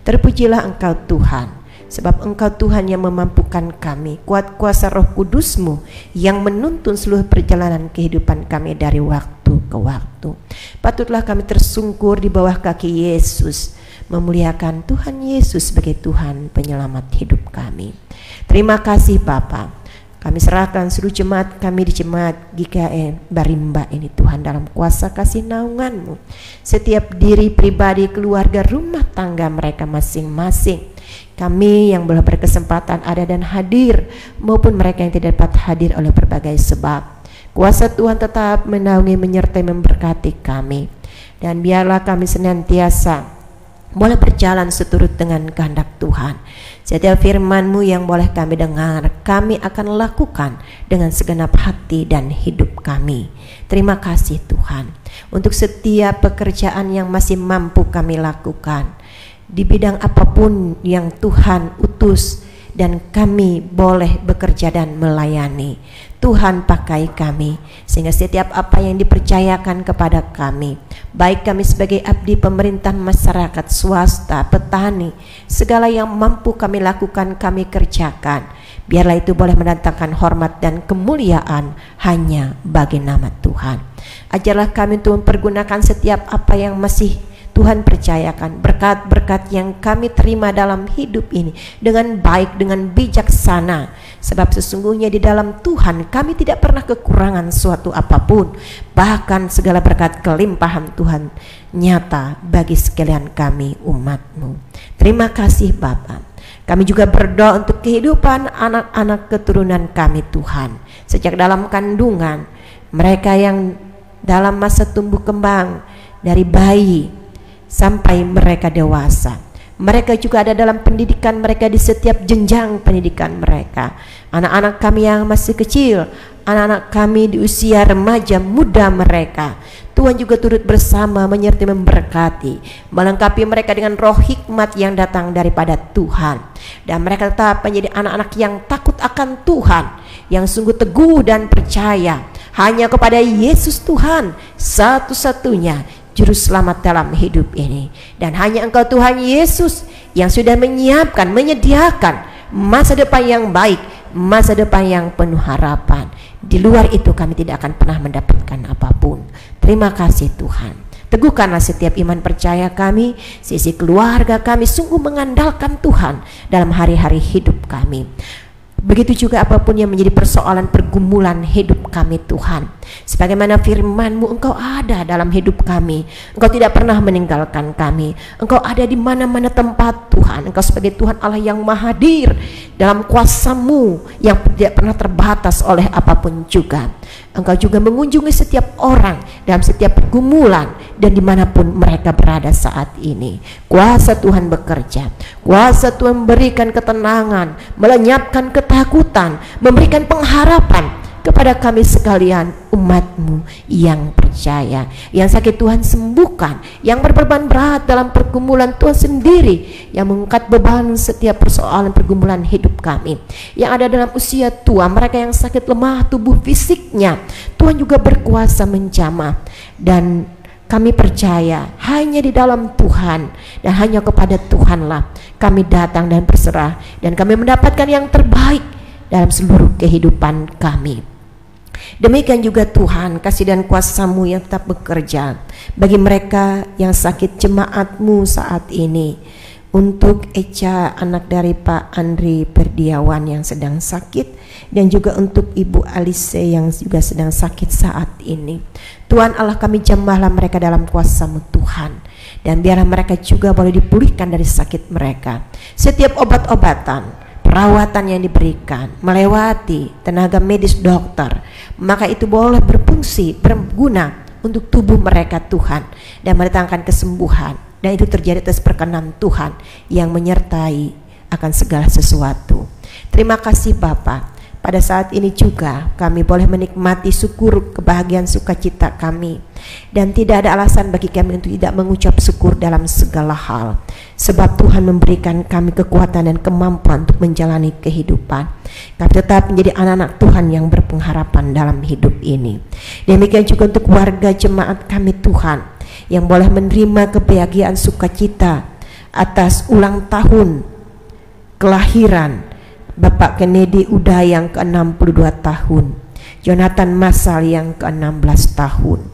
Terpujilah Engkau Tuhan, sebab Engkau Tuhan yang memampukan kami, kuat kuasa Roh Kudus-Mu yang menuntun seluruh perjalanan kehidupan kami dari waktu ke waktu. Patutlah kami tersungkur di bawah kaki Yesus, memuliakan Tuhan Yesus sebagai Tuhan penyelamat hidup kami. Terima kasih Bapa. Kami serahkan seluruh jemaat kami di Jemaat GKI Barimba ini Tuhan dalam kuasa kasih naungan-Mu. Setiap diri pribadi, keluarga, rumah tangga mereka masing-masing. Kami yang belum berkesempatan ada dan hadir, maupun mereka yang tidak dapat hadir oleh berbagai sebab. Kuasa Tuhan tetap menaungi, menyertai, memberkati kami. Dan biarlah kami senantiasa boleh berjalan seturut dengan kehendak Tuhan. Setiap firman-Mu yang boleh kami dengar, kami akan lakukan dengan segenap hati dan hidup kami. Terima kasih Tuhan untuk setiap pekerjaan yang masih mampu kami lakukan di bidang apapun yang Tuhan utus dan kami boleh bekerja dan melayani. Tuhan pakai kami sehingga setiap apa yang dipercayakan kepada kami, baik kami sebagai abdi pemerintahan masyarakat, swasta, petani, segala yang mampu kami lakukan kami kerjakan. Biarlah itu boleh mendatangkan hormat dan kemuliaan hanya bagi nama Tuhan. Ajarlah kami untuk mempergunakan setiap apa yang masih Tuhan percayakan, berkat-berkat yang kami terima dalam hidup ini dengan baik, dengan bijaksana. Sebab sesungguhnya di dalam Tuhan kami tidak pernah kekurangan suatu apapun. Bahkan segala berkat kelimpahan Tuhan nyata bagi sekalian kami umat-Mu. Terima kasih Bapa. Kami juga berdoa untuk kehidupan anak-anak keturunan kami Tuhan. Sejak dalam kandungan, mereka yang dalam masa tumbuh kembang, dari bayi sampai mereka dewasa. Mereka juga ada dalam pendidikan mereka di setiap jenjang pendidikan mereka. Anak-anak kami yang masih kecil, anak-anak kami di usia remaja muda mereka, Tuhan juga turut bersama menyertai memberkati, melengkapi mereka dengan roh hikmat yang datang daripada Tuhan. Dan mereka tetap menjadi anak-anak yang takut akan Tuhan, yang sungguh teguh dan percaya hanya kepada Yesus Tuhan satu-satunya Juru Selamat dalam hidup ini. Dan hanya Engkau Tuhan Yesus yang sudah menyiapkan, menyediakan masa depan yang baik, masa depan yang penuh harapan. Di luar itu kami tidak akan pernah mendapatkan apapun. Terima kasih Tuhan. Teguhkanlah setiap iman percaya kami, sisi keluarga kami sungguh mengandalkan Tuhan dalam hari-hari hidup kami. Begitu juga apapun yang menjadi persoalan pergumulan hidup kami Tuhan, sebagaimana firman-Mu, Engkau ada dalam hidup kami. Engkau tidak pernah meninggalkan kami. Engkau ada di mana-mana tempat Tuhan. Engkau sebagai Tuhan Allah yang mahadir dalam kuasa-Mu yang tidak pernah terbatas oleh apapun juga. Engkau juga mengunjungi setiap orang dalam setiap pergumulan dan dimanapun mereka berada saat ini. Kuasa Tuhan bekerja, kuasa Tuhan memberikan ketenangan, melenyapkan ketakutan, memberikan pengharapan kepada kami sekalian umat-Mu yang percaya. Yang sakit Tuhan sembuhkan, yang berbeban berat dalam pergumulan Tuhan sendiri yang mengangkat beban setiap persoalan pergumulan hidup kami. Yang ada dalam usia tua, mereka yang sakit lemah tubuh fisiknya, Tuhan juga berkuasa menjamah. Dan kami percaya hanya di dalam Tuhan dan hanya kepada Tuhanlah kami datang dan berserah, dan kami mendapatkan yang terbaik dalam seluruh kehidupan kami. Demikian juga Tuhan, kasih dan kuasa-Mu yang tetap bekerja bagi mereka yang sakit, jemaat-Mu saat ini. Untuk Eca, anak dari Pak Andri Perdiawan yang sedang sakit, dan juga untuk Ibu Alice yang juga sedang sakit saat ini. Tuhan Allah, kami jamahlah mereka dalam kuasa-Mu Tuhan, dan biarlah mereka juga boleh dipulihkan dari sakit mereka. Setiap obat-obatan, perawatan yang diberikan melewati tenaga medis dokter, maka itu boleh berfungsi, berguna untuk tubuh mereka Tuhan, dan mendatangkan kesembuhan. Dan itu terjadi atas perkenan Tuhan yang menyertai akan segala sesuatu. Terima kasih Bapa. Pada saat ini juga kami boleh menikmati syukur, kebahagiaan, sukacita kami, dan tidak ada alasan bagi kami untuk tidak mengucap syukur dalam segala hal, sebab Tuhan memberikan kami kekuatan dan kemampuan untuk menjalani kehidupan. Kami tetap menjadi anak-anak Tuhan yang berpengharapan dalam hidup ini. Demikian juga untuk warga jemaat kami Tuhan yang boleh menerima kebahagiaan sukacita atas ulang tahun kelahiran Bapak Kennedy Uda yang ke-62 tahun, Jonathan Masal yang ke-16 tahun.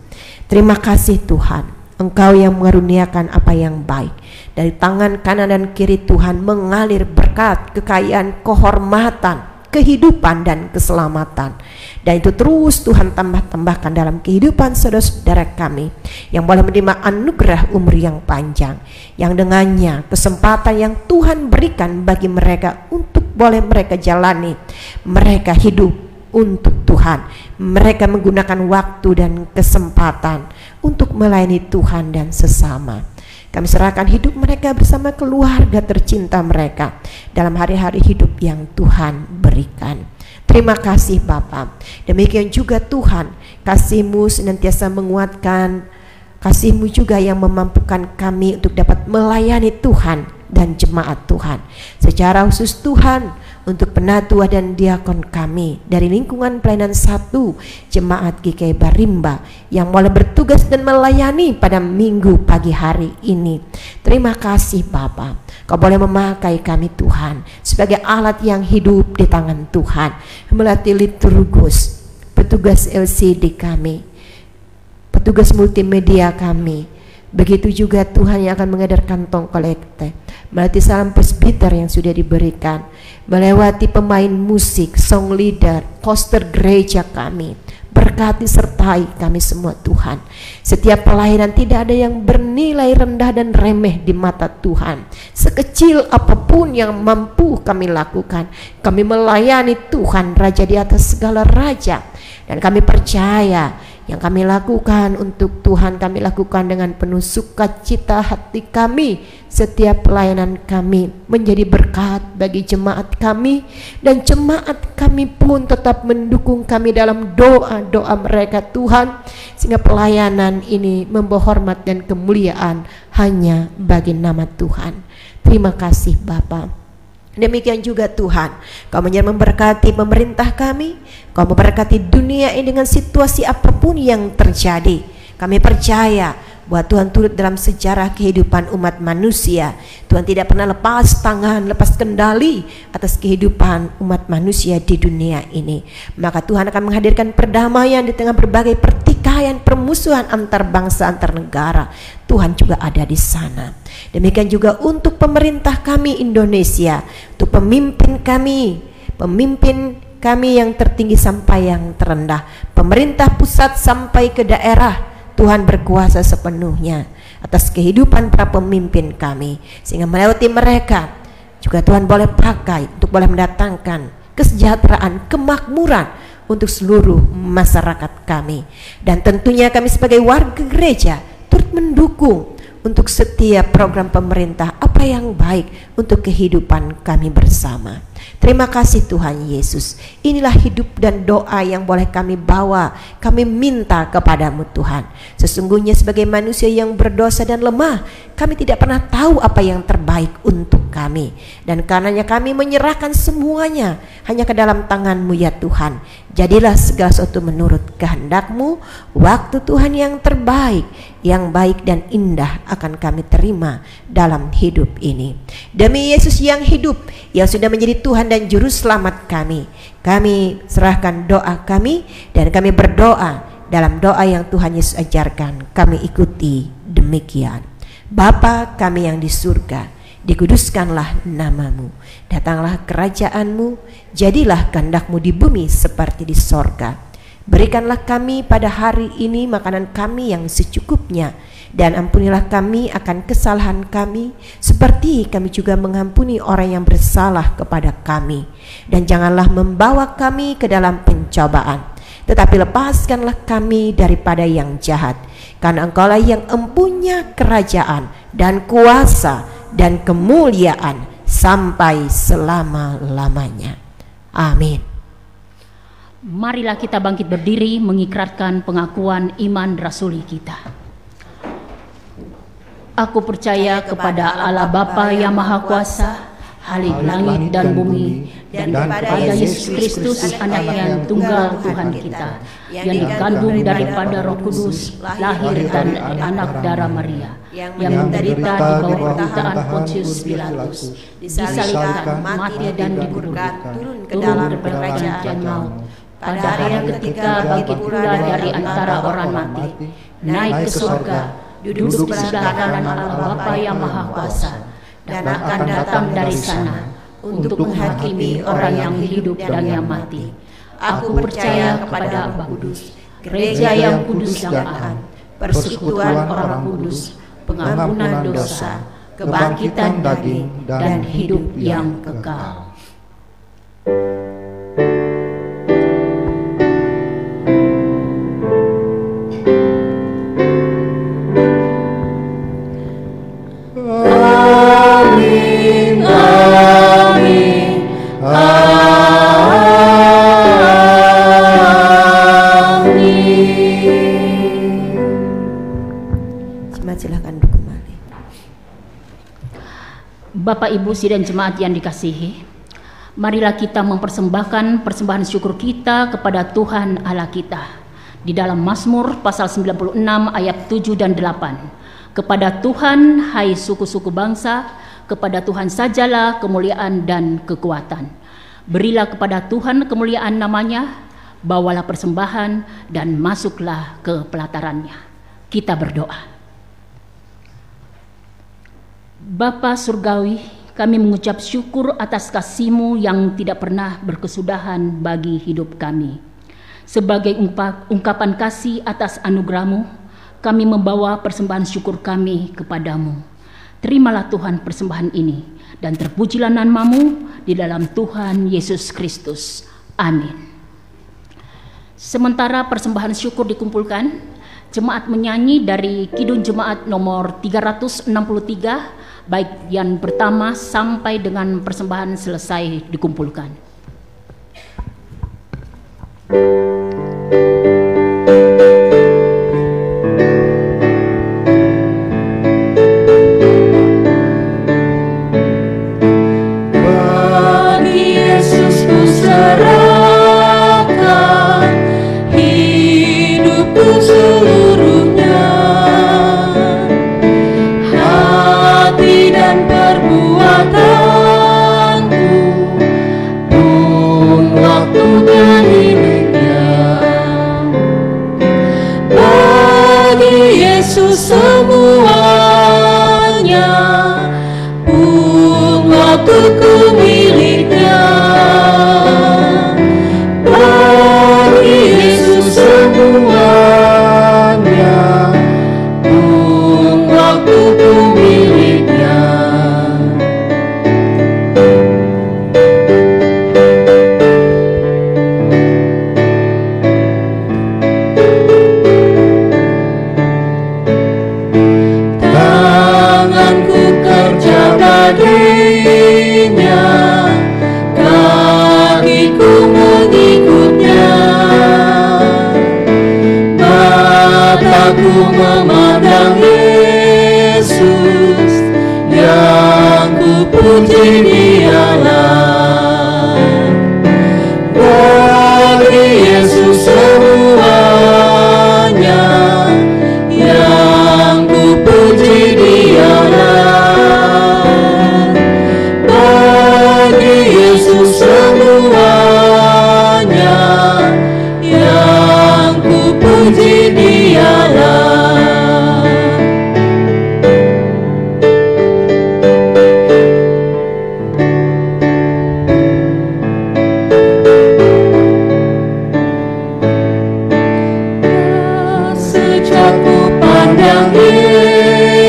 Terima kasih Tuhan, Engkau yang mengaruniakan apa yang baik. Dari tangan kanan dan kiri Tuhan mengalir berkat, kekayaan, kehormatan, kehidupan dan keselamatan. Dan itu terus Tuhan tambahkan dalam kehidupan saudara-saudara kami yang boleh menerima anugerah umur yang panjang, yang dengannya kesempatan yang Tuhan berikan bagi mereka untuk boleh mereka jalani, mereka hidup untuk Tuhan. Mereka menggunakan waktu dan kesempatan untuk melayani Tuhan dan sesama. Kami serahkan hidup mereka bersama keluarga tercinta mereka dalam hari-hari hidup yang Tuhan berikan. Terima kasih Bapa. Demikian juga Tuhan, kasih-Mu senantiasa menguatkan, kasih-Mu juga yang memampukan kami untuk dapat melayani Tuhan dan jemaat Tuhan. Secara khusus Tuhan, untuk penatua dan diakon kami dari lingkungan pelayanan 1 Jemaat GKI Barimba yang mulai bertugas dan melayani pada minggu pagi hari ini. Terima kasih Bapa, Kau boleh memakai kami Tuhan sebagai alat yang hidup di tangan Tuhan, melatih liturgus, petugas LCD kami, petugas multimedia kami. Begitu juga Tuhan yang akan mengedarkan kantong kolekte, melatih salam presbiter yang sudah diberikan, melewati pemain musik, song leader, koster gereja kami. Berkati sertai kami semua Tuhan. Setiap pelayanan tidak ada yang bernilai rendah dan remeh di mata Tuhan. Sekecil apapun yang mampu kami lakukan, kami melayani Tuhan, Raja di atas segala raja. Dan kami percaya yang kami lakukan untuk Tuhan, kami lakukan dengan penuh sukacita hati kami. Setiap pelayanan kami menjadi berkat bagi jemaat kami, dan jemaat kami pun tetap mendukung kami dalam doa-doa mereka Tuhan, sehingga pelayanan ini membawa hormat dan kemuliaan hanya bagi nama Tuhan. Terima kasih Bapa. Demikian juga Tuhan, Kau memberkati pemerintah kami, Kau memberkati dunia ini dengan situasi apapun yang terjadi. Kami percaya bahwa Tuhan turut dalam sejarah kehidupan umat manusia. Tuhan tidak pernah lepas tangan, lepas kendali atas kehidupan umat manusia di dunia ini. Maka Tuhan akan menghadirkan perdamaian di tengah berbagai pertikaian, permusuhan antar bangsa, antar negara. Tuhan juga ada di sana. Demikian juga untuk pemerintah kami Indonesia, untuk pemimpin kami yang tertinggi sampai yang terendah, pemerintah pusat sampai ke daerah. Tuhan berkuasa sepenuhnya atas kehidupan para pemimpin kami, sehingga melewati mereka juga Tuhan boleh pakai untuk boleh mendatangkan kesejahteraan, kemakmuran untuk seluruh masyarakat kami. Dan tentunya kami sebagai warga gereja turut mendukung untuk setiap program pemerintah apa yang baik untuk kehidupan kami bersama. Terima kasih Tuhan Yesus. Inilah hidup dan doa yang boleh kami bawa. Kami minta kepadamu Tuhan. Sesungguhnya sebagai manusia yang berdosa dan lemah, kami tidak pernah tahu apa yang terbaik untuk kami. Dan karenanya kami menyerahkan semuanya hanya ke dalam tangan-Mu ya Tuhan. Jadilah segala sesuatu menurut kehendak-Mu. Waktu Tuhan yang terbaik, yang baik dan indah akan kami terima dalam hidup ini. Demi Yesus yang hidup, yang sudah menjadi Tuhan dan Juru Selamat kami serahkan doa kami, dan kami berdoa dalam doa yang Tuhan Yesus ajarkan. Kami ikuti demikian. Bapa kami yang di surga, dikuduskanlah nama-Mu, datanglah kerajaan-Mu, jadilah kehendak-Mu di bumi seperti di sorga. Berikanlah kami pada hari ini makanan kami yang secukupnya, dan ampunilah kami akan kesalahan kami, seperti kami juga mengampuni orang yang bersalah kepada kami. Dan janganlah membawa kami ke dalam pencobaan, tetapi lepaskanlah kami daripada yang jahat. Karena Engkaulah yang empunya kerajaan dan kuasa dan kemuliaan sampai selama-lamanya. Amin. Marilah kita bangkit berdiri mengikrarkan pengakuan iman rasuli kita. Aku percaya kepada Allah Bapa yang Maha Kuasa, Halik langit dan bumi, dan kepada Yesus Kristus Anak yang tunggal Tuhan kita, yang dikandung daripada Roh Kudus, lahir dan anak darah Maria, yang menderita di bawah penderitaan Pontius Pilatus, disalibkan, mati dan dikuburkan, turun ke kerajaan maut. Pada hari yang ketiga bangkit pula dari antara orang mati, naik ke surga, duduk di sebelah kanan Allah Bapa yang Maha Kuasa, dan akan datang dari sana untuk menghakimi orang yang hidup dan yang mati. Aku percaya kepada Bapa Kudus, gereja yang kudus dan am, persekutuan orang kudus, pengampunan dosa, kebangkitan daging, dan hidup yang kekal. Bapak, Ibu, sidang jemaat yang dikasihi, marilah kita mempersembahkan persembahan syukur kita kepada Tuhan Allah kita. Di dalam Mazmur pasal 96 ayat 7 dan 8. Kepada Tuhan, hai suku-suku bangsa, kepada Tuhan sajalah kemuliaan dan kekuatan. Berilah kepada Tuhan kemuliaan namanya, bawalah persembahan dan masuklah ke pelatarannya. Kita berdoa. Bapa Surgawi, kami mengucap syukur atas kasih-Mu yang tidak pernah berkesudahan bagi hidup kami. Sebagai ungkapan kasih atas anugerah-Mu, kami membawa persembahan syukur kami kepadamu. Terimalah Tuhan persembahan ini, dan terpujilah nama-Mu di dalam Tuhan Yesus Kristus. Amin. Sementara persembahan syukur dikumpulkan, jemaat menyanyi dari Kidung Jemaat nomor 363, baik yang pertama sampai dengan persembahan selesai dikumpulkan. Bagi Yesus ku serahkan hidupku seluruhnya, hati dan perbuatanku pun waktu dan hidupnya. Bagi Yesus semuanya, pun waktuku miliknya. Bagi Yesus semuanya, pun waktuku miliknya. Tanganku kerja baginya, kakiku mengikutnya, mataku memandang Yesus, yang ku puji Dialah. Bagi Yesus semuanya, yang ku puji Dialah. Bagi Yesus semuanya, yang ku puji Dialah. Sejak ku pandang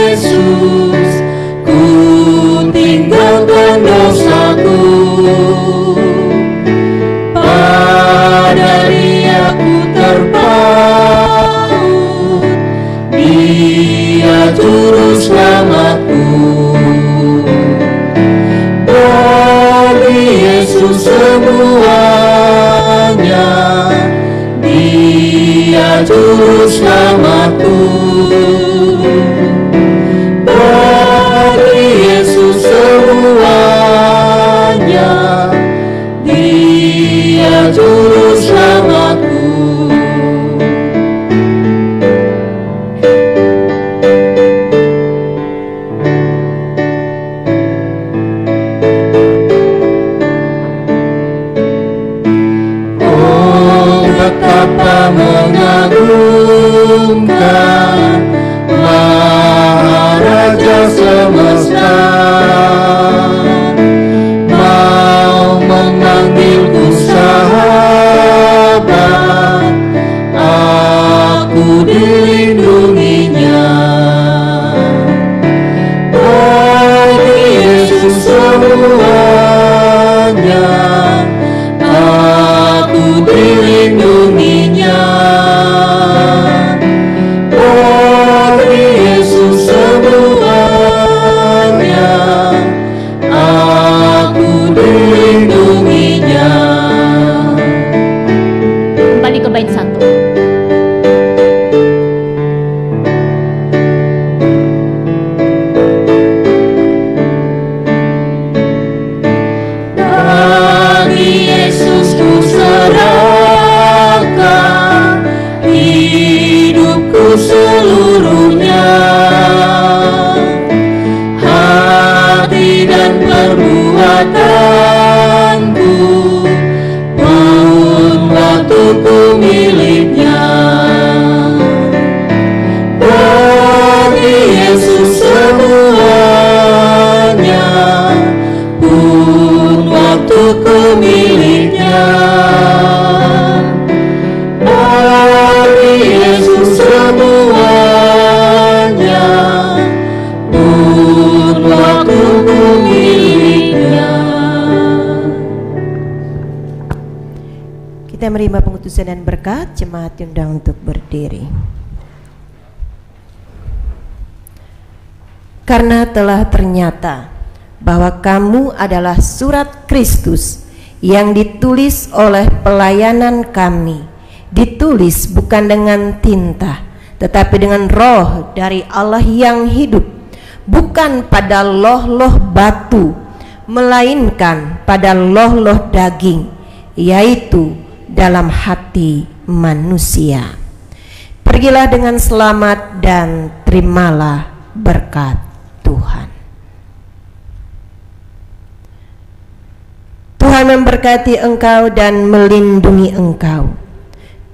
Yesus, ku tinggalkan dosaku. Pada Dia ku terpaut, Dia juru selamatku. Bagi Yesus semuanya, Dia juru selamatku. Bagi Yesus semuanya, Dia juru selamatku. Oh, betapa mengagumkan kekuatanku, maupun waktuku miliknya. Bagi Yesus semuanya, pun waktuku miliknya. Bagi Yesus semuanya, pun waktuku miliknya. Kita menerima pengutusan dan berkat. Jemaat diundang untuk berdiri. Karena telah ternyata bahwa kamu adalah surat Kristus yang ditulis oleh pelayanan kami, ditulis bukan dengan tinta, tetapi dengan roh dari Allah yang hidup, bukan pada loh-loh batu, melainkan pada loh-loh daging, yaitu dalam hati manusia. Pergilah dengan selamat dan terimalah berkat Tuhan. Tuhan memberkati engkau dan melindungi engkau.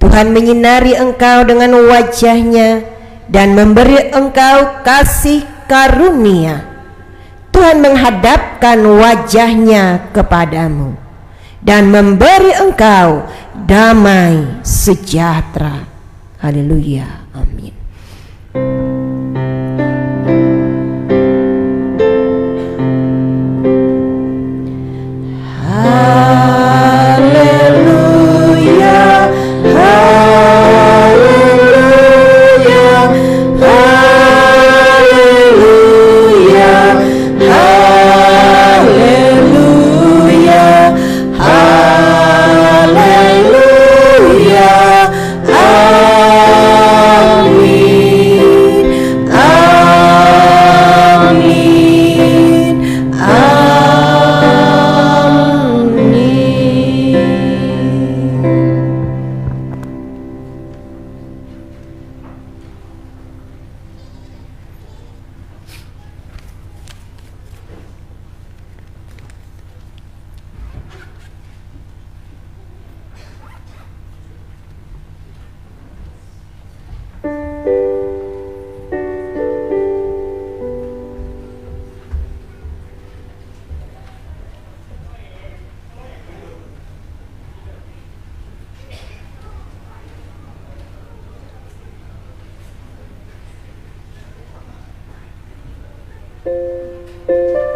Tuhan menyinari engkau dengan wajah-Nya dan memberi engkau kasih karunia. Tuhan menghadapkan wajah-Nya kepadamu dan memberi engkau damai sejahtera. Haleluya. Amin. Haleluya, haleluya, haleluya, haleluya, haleluya, amin, amin, amin. Thank you.